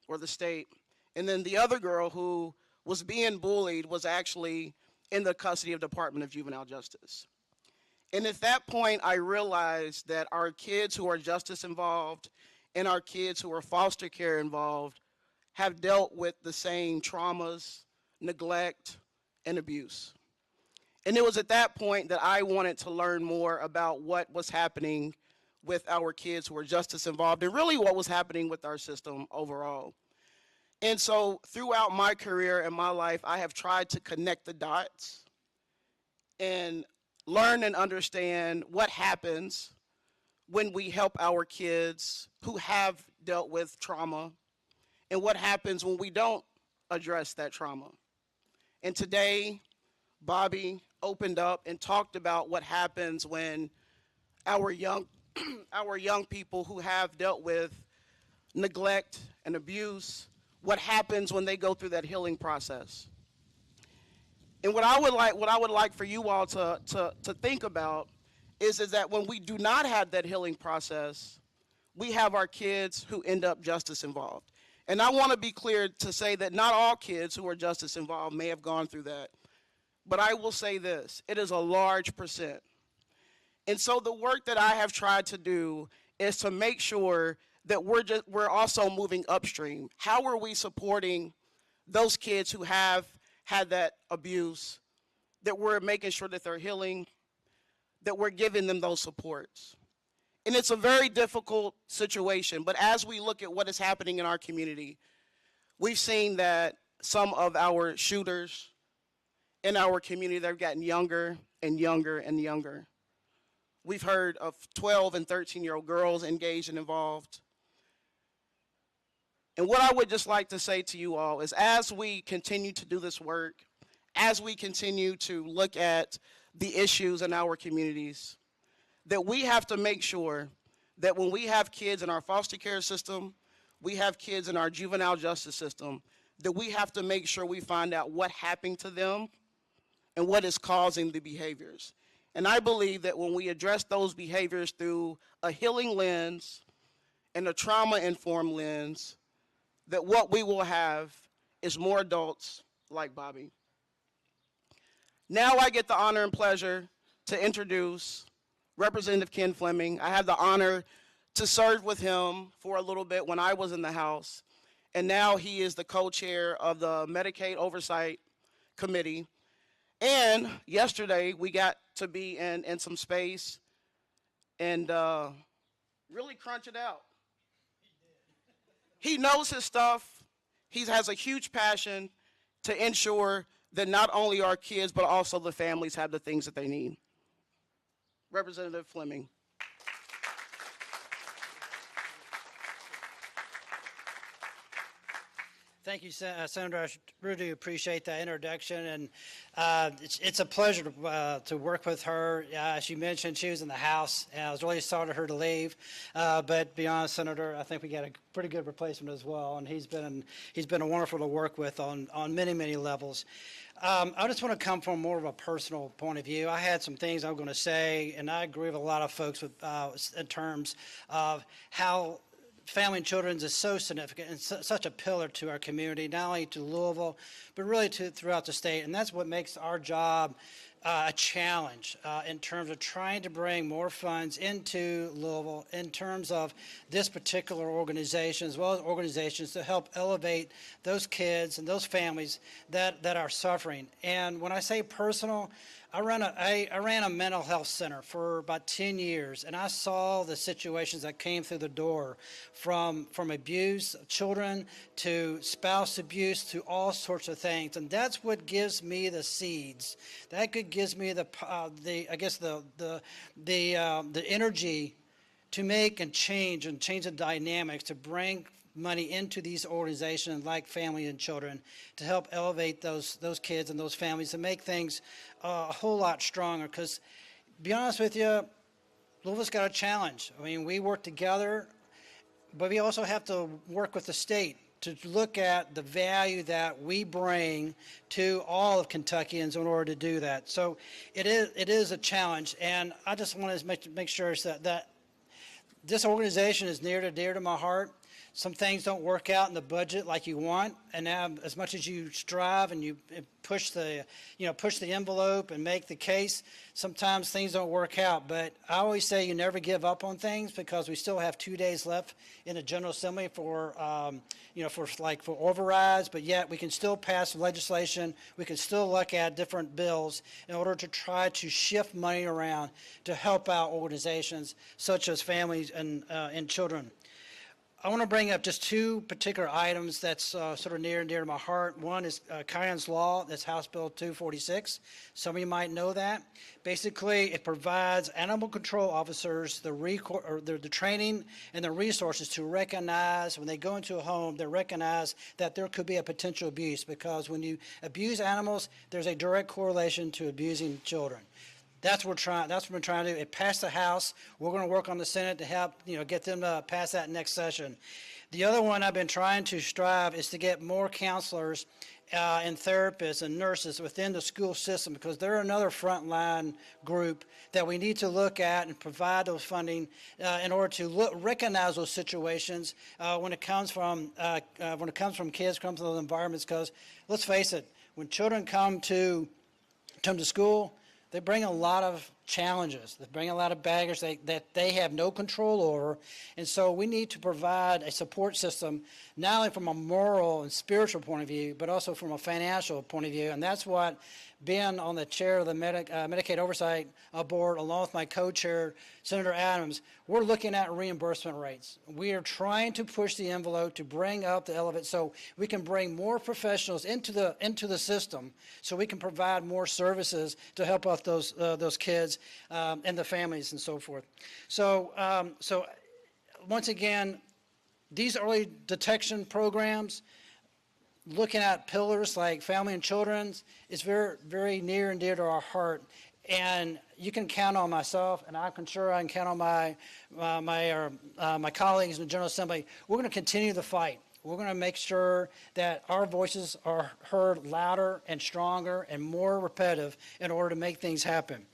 or the state, and then the other girl who was being bullied was actually in the custody of Department of Juvenile Justice. And at that point, I realized that our kids who are justice involved and our kids who are foster care involved have dealt with the same traumas, neglect, and abuse. And it was at that point that I wanted to learn more about what was happening with our kids who were justice involved and really what was happening with our system overall. And so throughout my career and my life, I have tried to connect the dots and learn and understand what happens when we help our kids who have dealt with trauma and what happens when we don't address that trauma. And today, Bobby opened up and talked about what happens when our young people who have dealt with neglect and abuse, what happens when they go through that healing process. And what I would like for you all to think about is that when we do not have that healing process, we have our kids who end up justice involved. And I want to be clear to say that not all kids who are justice involved may have gone through that. But I will say this, it is a large percent. And so the work that I have tried to do is to make sure that we're also moving upstream. How are we supporting those kids who have had that abuse, that we're making sure that they're healing, that we're giving them those supports? And it's a very difficult situation, but as we look at what is happening in our community, we've seen that some of our shooters in our community, they've gotten younger and younger and younger. We've heard of 12 and 13-year-old girls engaged and involved. And what I would just like to say to you all is as we continue to do this work, as we continue to look at the issues in our communities, that we have to make sure that when we have kids in our foster care system, we have kids in our juvenile justice system, that we have to make sure we find out what happened to them and what is causing the behaviors. And I believe that when we address those behaviors through a healing lens and a trauma-informed lens, that what we will have is more adults like Bobby. Now I get the honor and pleasure to introduce Representative Ken Fleming. I had the honor to serve with him for a little bit when I was in the House, and now he is the co-chair of the Medicaid Oversight Committee. And yesterday we got to be in some space and really crunch it out. He knows his stuff. He has a huge passion to ensure that not only our kids, but also the families have the things that they need. Representative Fleming.
Thank you, Senator. I really appreciate that introduction, and it's a pleasure to work with her. As you mentioned, she was in the House, and I was really sorry for her to leave. But to be honest, Senator, I think we got a pretty good replacement as well, and he's been wonderful to work with on many levels. I just want to come from more of a personal point of view. I had some things I'm going to say, and I agree with a lot of folks with in terms of how family and children is so significant and such a pillar to our community, not only to Louisville, but really throughout the state. And that's what makes our job a challenge in terms of trying to bring more funds into Louisville in terms of this particular organization, as well as organizations to help elevate those kids and those families that are suffering. And when I say personal, I ran a mental health center for about 10 years, and I saw the situations that came through the door, from abuse of children to spouse abuse to all sorts of things. And that's what gives me the seeds. That gives me the energy to make and change the dynamics, to bring money into these organizations like Family and Children to help elevate those kids and those families and make things a whole lot stronger. Because, be honest with you, Louisville's got a challenge. I mean, we work together, but we also have to work with the state to look at the value that we bring to all of Kentuckians in order to do that. So it is a challenge, and I just want to make sure that this organization is near and dear to my heart. Some things don't work out in the budget like you want, and now as much as you strive and you push the envelope and make the case, sometimes things don't work out. But I always say you never give up on things, because we still have 2 days left in the General Assembly for overrides, but yet we can still pass legislation. We can still look at different bills in order to try to shift money around to help out organizations such as Families and Children. I want to bring up just two particular items that's sort of near and dear to my heart. One is Kyron's Law, that's House Bill 246. Some of you might know that. Basically, it provides animal control officers the training and the resources to recognize, when they go into a home, they recognize that there could be a potential abuse, because when you abuse animals, there's a direct correlation to abusing children. That's what we're trying to do. It passed the House. We're going to work on the Senate to help, get them to pass that next session. The other one I've been trying to strive is to get more counselors and therapists and nurses within the school system, because they're another frontline group that we need to look at and provide those funding in order to recognize those situations when it comes from kids, comes to those environments. Because let's face it, when children come to school, they bring a lot of challenges. They bring a lot of baggage that they have no control over. And so we need to provide a support system, not only from a moral and spiritual point of view, but also from a financial point of view. And that's what being on the chair of the Medicaid Oversight Board, along with my co-chair, Senator Adams, we're looking at reimbursement rates. We are trying to push the envelope to bring up the elevate so we can bring more professionals into the system, so we can provide more services to help out those kids and the families and so forth. So once again, these early detection programs, looking at pillars like Family and Children's, is very, very near and dear to our heart. And you can count on myself, and I'm sure I can count on my colleagues in the General Assembly. We're going to continue the fight. We're going to make sure that our voices are heard louder and stronger and more repetitive in order to make things happen.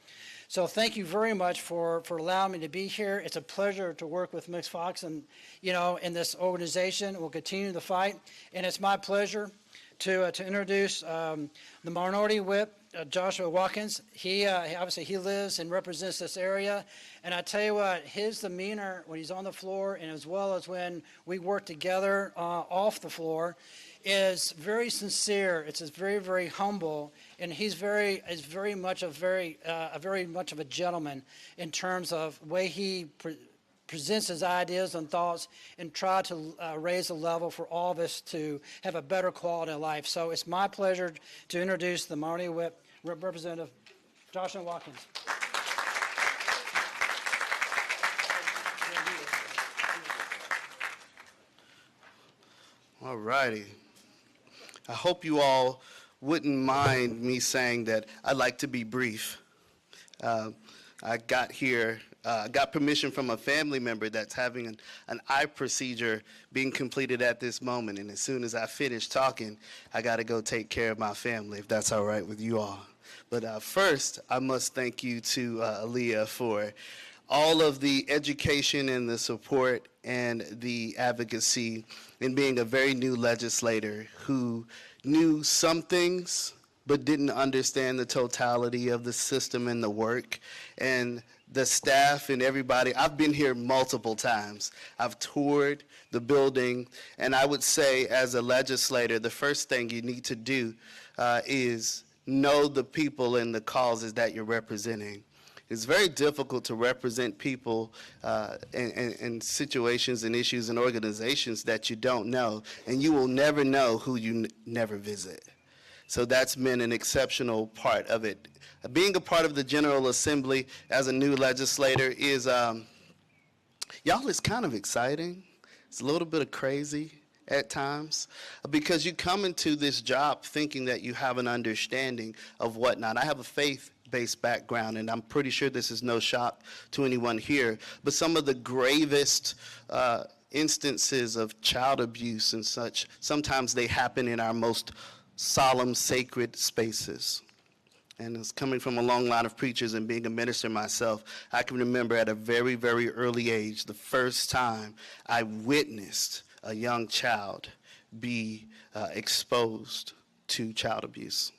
So thank you very much for allowing me to be here. It's a pleasure to work with Ms. Fox and, in this organization. We'll continue the fight. And it's my pleasure to introduce the Minority Whip, Joshua Watkins. He lives and represents this area. And I tell you what, his demeanor when he's on the floor, and as well as when we work together off the floor, is very sincere. It's very, very humble, and he's very much of a gentleman in terms of the way he presents his ideas and thoughts, and try to raise the level for all of us to have a better quality of life. So it's my pleasure to introduce the Minority Whip, Representative Joshua Watkins.
All righty. I hope you all wouldn't mind me saying that I'd like to be brief. I got here, got permission from a family member that's having an eye procedure being completed at this moment. And as soon as I finish talking, I got to go take care of my family, if that's all right with you all. But first, I must thank you to Aaliyah for all of the education and the support and the advocacy in being a very new legislator who knew some things but didn't understand the totality of the system and the work. And the staff and everybody, I've been here multiple times. I've toured the building, and I would say as a legislator, the first thing you need to do is know the people and the causes that you're representing. It's very difficult to represent people in situations and issues and organizations that you don't know, and you will never know who you never visit. So that's been an exceptional part of it. Being a part of the General Assembly as a new legislator is, y'all, it's kind of exciting. It's a little bit of crazy at times, because you come into this job thinking that you have an understanding of whatnot. I have a faith-based background, and I'm pretty sure this is no shock to anyone here, but some of the gravest instances of child abuse and such, sometimes they happen in our most solemn, sacred spaces. And it's coming from a long line of preachers and being a minister myself. I can remember at a very, very early age, the first time I witnessed a young child be exposed to child abuse.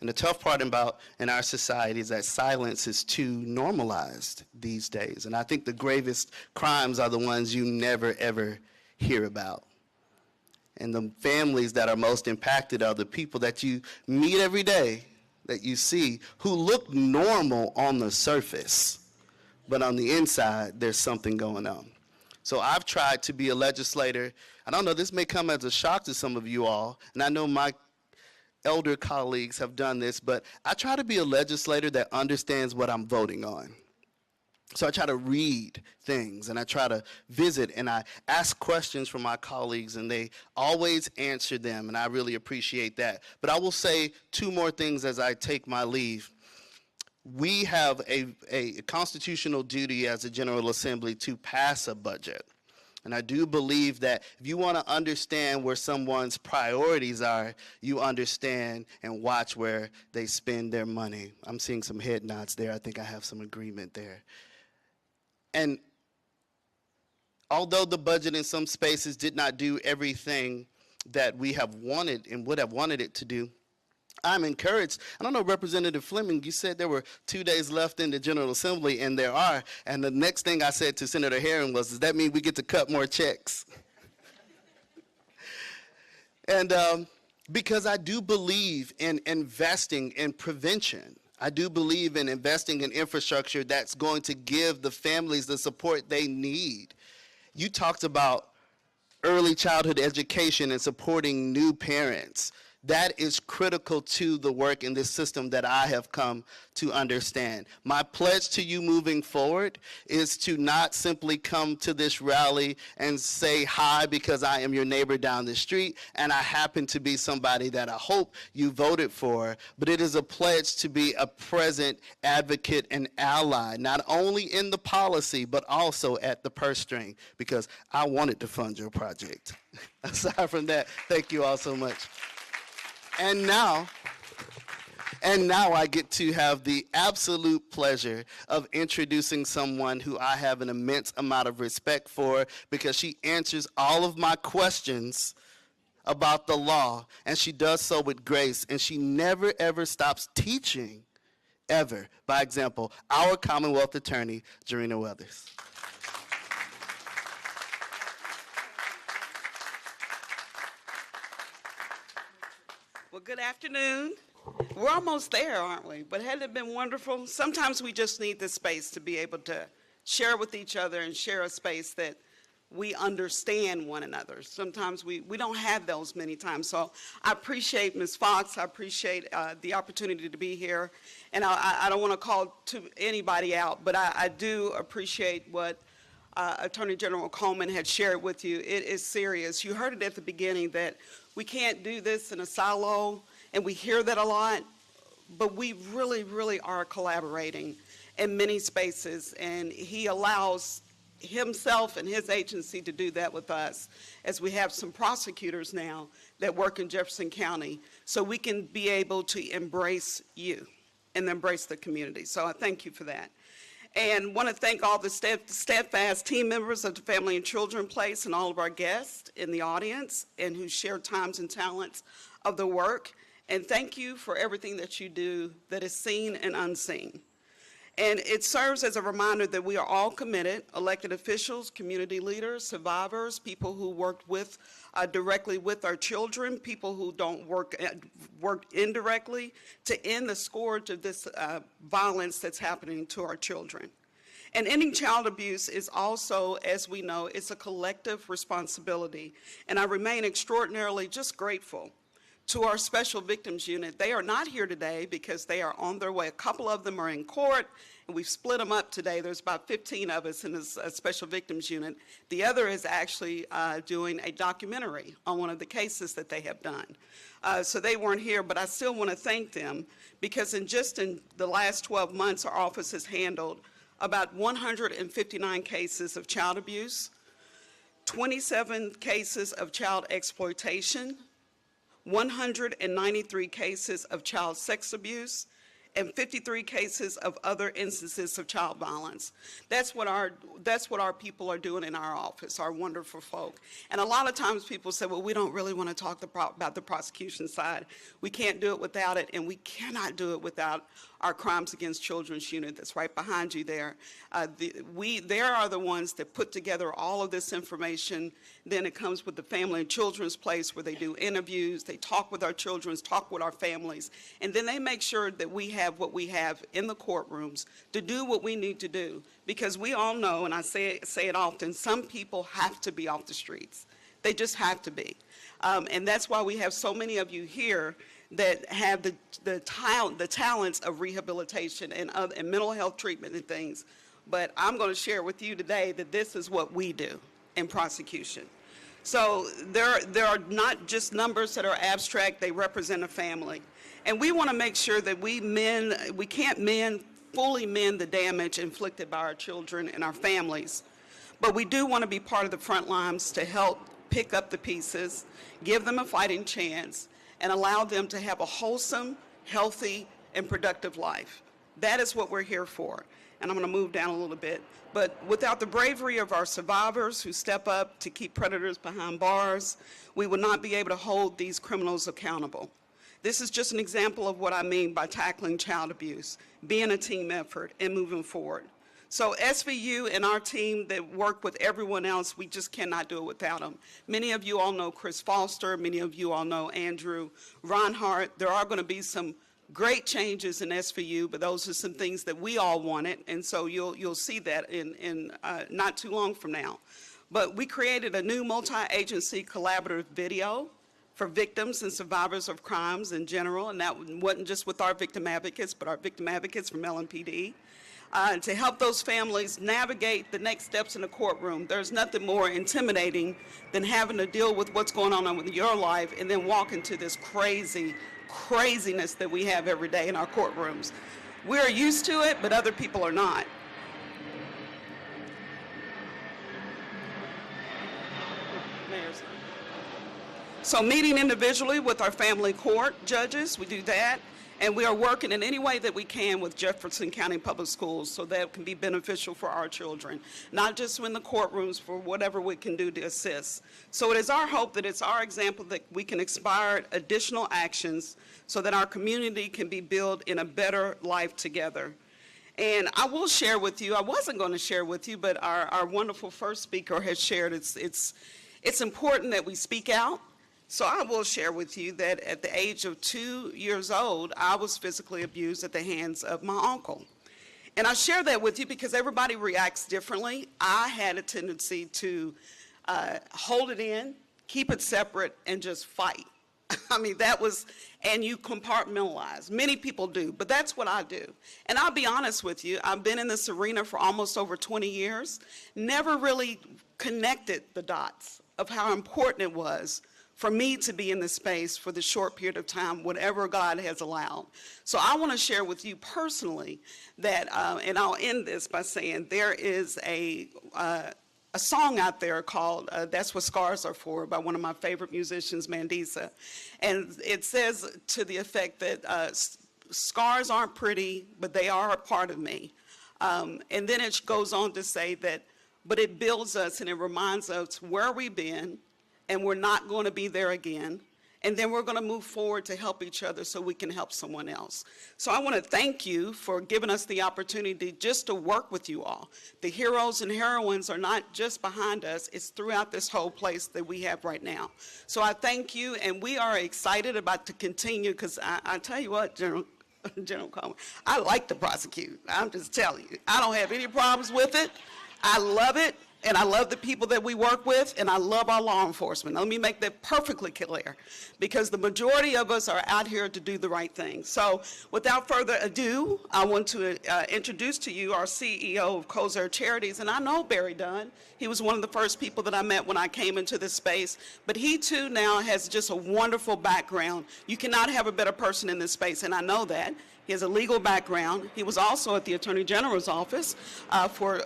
And the tough part about in our society is that silence is too normalized these days. And I think the gravest crimes are the ones you never, ever hear about. And the families that are most impacted are the people that you meet every day, that you see, who look normal on the surface, but on the inside, there's something going on. So I've tried to be a legislator. I don't know, this may come as a shock to some of you all, and I know my elder colleagues have done this, but I try to be a legislator that understands what I'm voting on. So I try to read things, and I try to visit, and I ask questions from my colleagues, and they always answer them, and I really appreciate that. But I will say two more things as I take my leave. We have a constitutional duty as a General Assembly to pass a budget. And I do believe that if you want to understand where someone's priorities are, you understand and watch where they spend their money. I'm seeing some head nods there. I think I have some agreement there. And although the budget in some spaces did not do everything that we have wanted and would have wanted it to do, I'm encouraged. I don't know, Representative Fleming, you said there were 2 days left in the General Assembly, and there are. And the next thing I said to Senator Herring was, does that mean we get to cut more checks? And because I do believe in investing in prevention. I do believe in investing in infrastructure that's going to give the families the support they need. You talked about early childhood education and supporting new parents. That is critical to the work in this system that I have come to understand. My pledge to you moving forward is to not simply come to this rally and say hi because I am your neighbor down the street and I happen to be somebody that I hope you voted for, but it is a pledge to be a present advocate and ally, not only in the policy, but also at the purse string, because I wanted to fund your project. Aside from that, thank you all so much. And now I get to have the absolute pleasure of introducing someone who I have an immense amount of respect for, because she answers all of my questions about the law, and she does so with grace, and she never, ever stops teaching, ever. By example, our Commonwealth Attorney, Jarena Weathers.
Well, good afternoon. We're almost there, aren't we? But hasn't it been wonderful? Sometimes we just need the space to be able to share with each other and share a space that we understand one another. Sometimes we don't have those many times. So I appreciate Ms. Fox. I appreciate the opportunity to be here. And I don't want to call to anybody out, but I do appreciate what Attorney General Coleman had shared with you. It is serious. You heard it at the beginning that we can't do this in a silo, and we hear that a lot, but we really, really are collaborating in many spaces, and he allows himself and his agency to do that with us, as we have some prosecutors now that work in Jefferson County, so we can be able to embrace you and embrace the community. So I thank you for that. And want to thank all the steadfast team members of the Family and Children Place and all of our guests in the audience and who share times and talents of the work. And thank you for everything that you do that is seen and unseen. And it serves as a reminder that we are all committed, elected officials, community leaders, survivors, people who worked with, directly with our children, people who don't work indirectly, to end the scourge of this violence that's happening to our children. And ending child abuse is also, as we know, it's a collective responsibility. And I remain extraordinarily just grateful to our Special Victims Unit. They are not here today because they are on their way. A couple of them are in court, and we've split them up today. There's about 15 of us in this Special Victims Unit. The other is actually doing a documentary on one of the cases that they have done. So they weren't here, but I still want to thank them because in the last 12 months, our office has handled about 159 cases of child abuse, 27 cases of child exploitation, 193 cases of child sex abuse, and 53 cases of other instances of child violence. That's what our people are doing in our office, our wonderful folk. And a lot of times people say, well, we don't really want to talk about the prosecution side. We can't do it without it, and we cannot do it without our Crimes Against Children's unit that's right behind you there. They are the ones that put together all of this information. Then it comes with the Family and Children's Place where they do interviews, they talk with our children, talk with our families, and then they make sure that we have what we have in the courtrooms to do what we need to do. Because we all know, and I say it often, some people have to be off the streets. They just have to be. And that's why we have so many of you here that have the talents of rehabilitation and mental health treatment and things. But I'm going to share with you today that this is what we do in prosecution. So there are not just numbers that are abstract, they represent a family. And we want to make sure that we can't fully mend the damage inflicted by our children and our families. But we do want to be part of the front lines to help pick up the pieces, give them a fighting chance, and allow them to have a wholesome, healthy, and productive life. That is what we're here for. And I'm going to move down a little bit. But without the bravery of our survivors who step up to keep predators behind bars, we will not be able to hold these criminals accountable. This is just an example of what I mean by tackling child abuse, being a team effort, and moving forward. So SVU and our team that work with everyone else, we just cannot do it without them. Many of you all know Chris Foster. Many of you all know Andrew Ronhart. There are going to be some great changes in SVU, but those are some things that we all wanted, and so you'll see that in not too long from now. But we created a new multi-agency collaborative video for victims and survivors of crimes in general, and that wasn't just with our victim advocates, but our victim advocates from LMPD. To help those families navigate the next steps in the courtroom. There's nothing more intimidating than having to deal with what's going on with your life and then walk into this craziness that we have every day in our courtrooms. We're used to it, but other people are not. So meeting individually with our family court judges, we do that. And we are working in any way that we can with Jefferson County Public Schools so that it can be beneficial for our children, not just in the courtrooms, for whatever we can do to assist. So it is our hope that it's our example that we can inspire additional actions so that our community can be built in a better life together. And I will share with you, I wasn't going to share with you, but our wonderful first speaker has shared it's important that we speak out. So I will share with you that at the age of 2 years old, I was physically abused at the hands of my uncle. And I share that with you because everybody reacts differently. I had a tendency to hold it in, keep it separate, and just fight. I mean, and you compartmentalize. Many people do, but that's what I do. And I'll be honest with you, I've been in this arena for almost over 20 years, never really connected the dots of how important it was for me to be in this space for the short period of time, whatever God has allowed. So I want to share with you personally that, and I'll end this by saying there is a song out there called That's What Scars Are For by one of my favorite musicians, Mandisa. And it says to the effect that scars aren't pretty, but they are a part of me. And then it goes on to say that, but it builds us and it reminds us where we've been, and we're not going to be there again. and then we're going to move forward to help each other so we can help someone else. So I want to thank you for giving us the opportunity just to work with you all. The heroes and heroines are not just behind us, it's throughout this whole place that we have right now. So I thank you, and we are excited about to continue, because I tell you what, General Coleman, I like to prosecute. I'm just telling you. I don't have any problems with it. I love it, and I love the people that we work with, and I love our law enforcement. Let me make that perfectly clear, because the majority of us are out here to do the right thing. So without further ado, I want to introduce to you our CEO of Kozer Charities, and I know Barry Dunn. He was one of the first people that I met when I came into this space, but he too now has just a wonderful background. You cannot have a better person in this space, and I know that. He has a legal background. He was also at the Attorney General's office for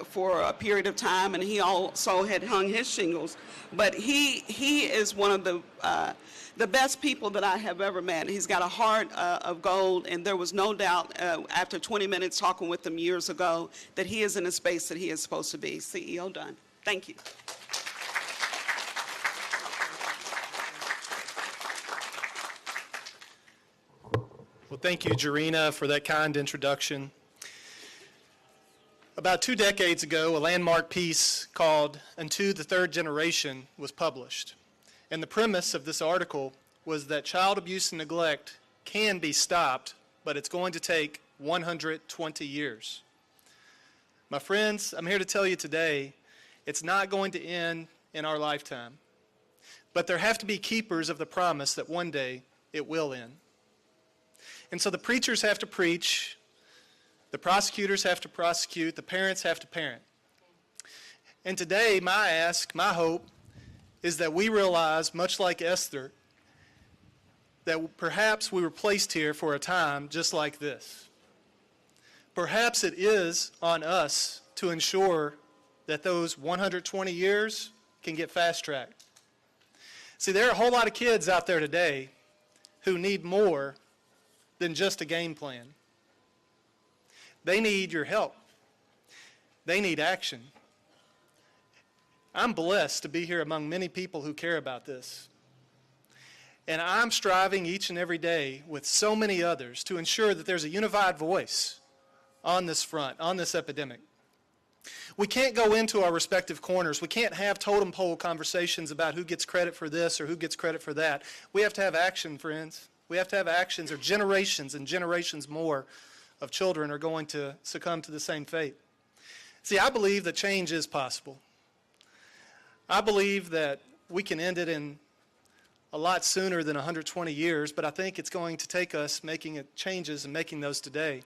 a period of time, and he also had hung his shingles. But he is one of the best people that I have ever met. He's got a heart of gold, and there was no doubt after 20 minutes talking with him years ago that he is in a space that he is supposed to be. CEO Dunn, thank you.
Well, thank you, Jarena, for that kind introduction. About 2 decades ago, a landmark piece called Unto the Third Generation was published. And the premise of this article was that child abuse and neglect can be stopped, but it's going to take 120 years. My friends, I'm here to tell you today, it's not going to end in our lifetime. But there have to be keepers of the promise that one day it will end. And so the preachers have to preach, the prosecutors have to prosecute, the parents have to parent. And today, my ask, my hope, is that we realize, much like Esther, that perhaps we were placed here for a time just like this. Perhaps it is on us to ensure that those 120 years can get fast-tracked. See, there are a whole lot of kids out there today who need more than just a game plan. They need your help. They need action. I'm blessed to be here among many people who care about this. And I'm striving each and every day with so many others to ensure that there's a unified voice on this front, on this epidemic. We can't go into our respective corners. We can't have totem pole conversations about who gets credit for this or who gets credit for that. We have to have action, friends. We have to have actions, or generations and generations more of children are going to succumb to the same fate. See, I believe that change is possible. I believe that we can end it in a lot sooner than 120 years, but I think it's going to take us making changes and making those today.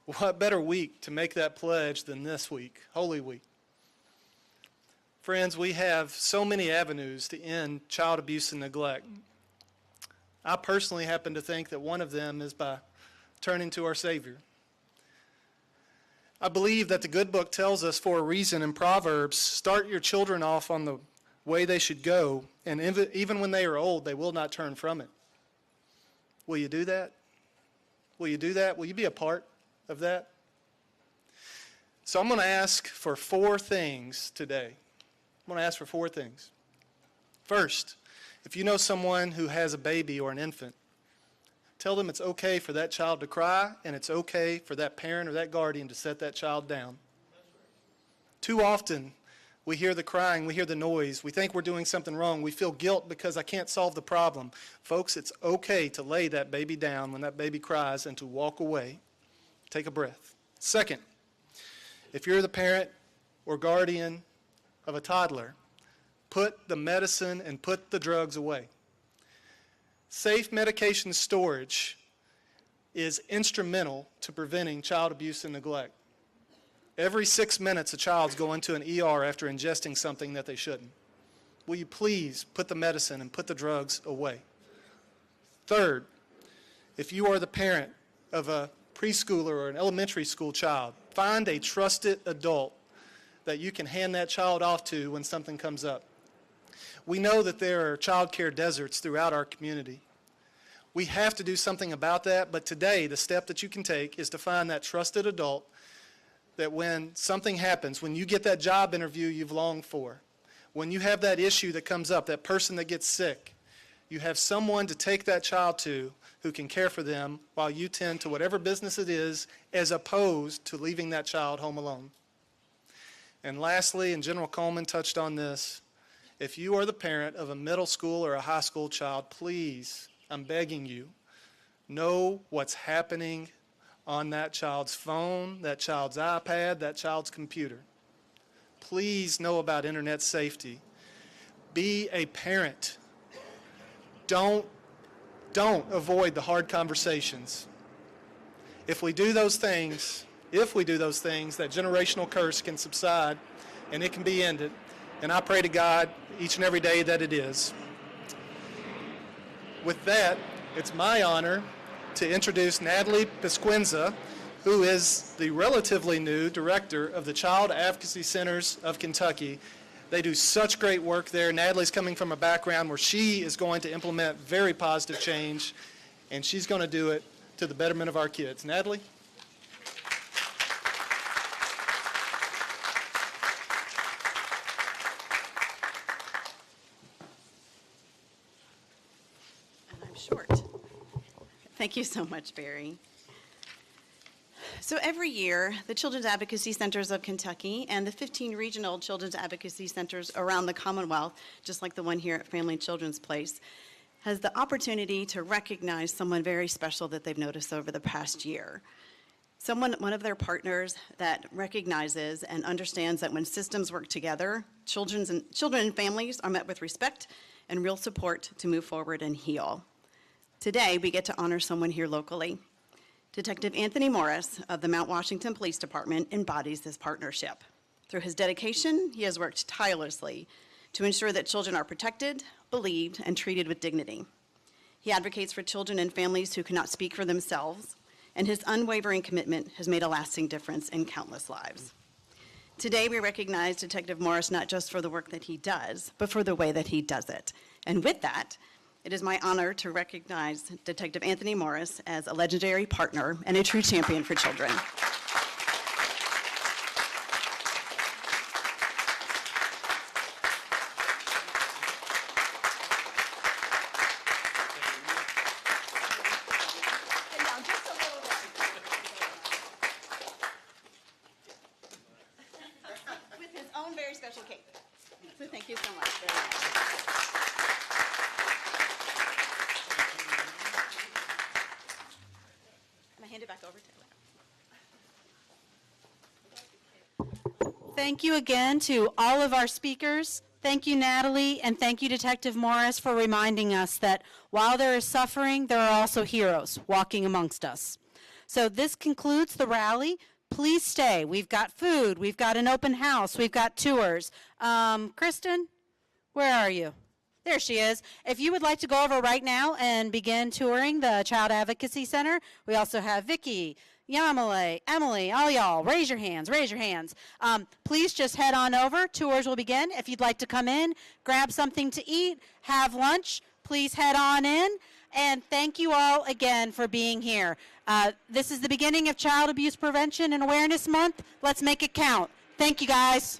What better week to make that pledge than this week, Holy Week? Friends, we have so many avenues to end child abuse and neglect. I personally happen to think that one of them is by turning to our Savior. I believe that the good book tells us for a reason in Proverbs, start your children off on the way they should go, and even when they are old, they will not turn from it. Will you do that? Will you do that? Will you be a part of that? So I'm going to ask for 4 things today. I'm going to ask for 4 things. First, if you know someone who has a baby or an infant, tell them it's okay for that child to cry, and it's okay for that parent or that guardian to set that child down. Too often, we hear the crying, we hear the noise, we think we're doing something wrong, we feel guilt because I can't solve the problem. Folks, it's okay to lay that baby down when that baby cries and to walk away. Take a breath. Second, if you're the parent or guardian of a toddler, put the medicine and put the drugs away. Safe medication storage is instrumental to preventing child abuse and neglect. Every 6 minutes, a child's going to an ER after ingesting something that they shouldn't. Will you please put the medicine and put the drugs away? Third, if you are the parent of a preschooler or an elementary school child, find a trusted adult that you can hand that child off to when something comes up. We know that there are child care deserts throughout our community. We have to do something about that, but today the step that you can take is to find that trusted adult that when something happens, when you get that job interview you've longed for, when you have that issue that comes up, that person that gets sick, You have someone to take that child to who can care for them while you tend to whatever business it is, as opposed to leaving that child home alone. And lastly, and General Coleman touched on this, if you are the parent of a middle school or a high school child, please, I'm begging you, know what's happening on that child's phone, that child's iPad, that child's computer. Please know about internet safety. Be a parent. Don't avoid the hard conversations. If we do those things, that generational curse can subside and it can be ended. And I pray to God each and every day that it is. With that, it's my honor to introduce Natalie Pesquenza, who is the relatively new director of the Child Advocacy Centers of Kentucky. They do such great work there. Natalie's coming from a background where she is going to implement very positive change, and she's going to do it to the betterment of our kids. Natalie?
And I'm short. Thank you so much, Barry. So every year, the Children's Advocacy Centers of Kentucky and the 15 regional Children's Advocacy Centers around the Commonwealth, just like the one here at Family and Children's Place, has the opportunity to recognize someone very special that they've noticed over the past year. One of their partners that recognizes and understands that when systems work together, children and families are met with respect and real support to move forward and heal. Today, we get to honor someone here locally. Detective Anthony Morris of the Mount Washington Police Department embodies this partnership. Through his dedication, he has worked tirelessly to ensure that children are protected, believed, and treated with dignity. He advocates for children and families who cannot speak for themselves, and his unwavering commitment has made a lasting difference in countless lives. Today, we recognize Detective Morris not just for the work that he does, but for the way that he does it. And with that, it is my honor to recognize Detective Anthony Morris as a legendary partner and a true champion for children. With his own very special cape. So thank you so much. Very much. Hand it back over to
Thank you again to all of our speakers. Thank you, Natalie, and thank you, Detective Morris, for reminding us that while there is suffering, there are also heroes walking amongst us. So this concludes the rally. Please stay. We've got food. We've got an open house. We've got tours. Kristen, where are you? There she is. If you would like to go over right now and begin touring the Child Advocacy Center, we also have Vicki, Yamale, Emily, all y'all. Raise your hands, raise your hands. Please just head on over. Tours will begin. If you'd like to come in, grab something to eat, have lunch, please head on in. And thank you all again for being here. This is the beginning of Child Abuse Prevention and Awareness Month. Let's make it count. Thank you, guys.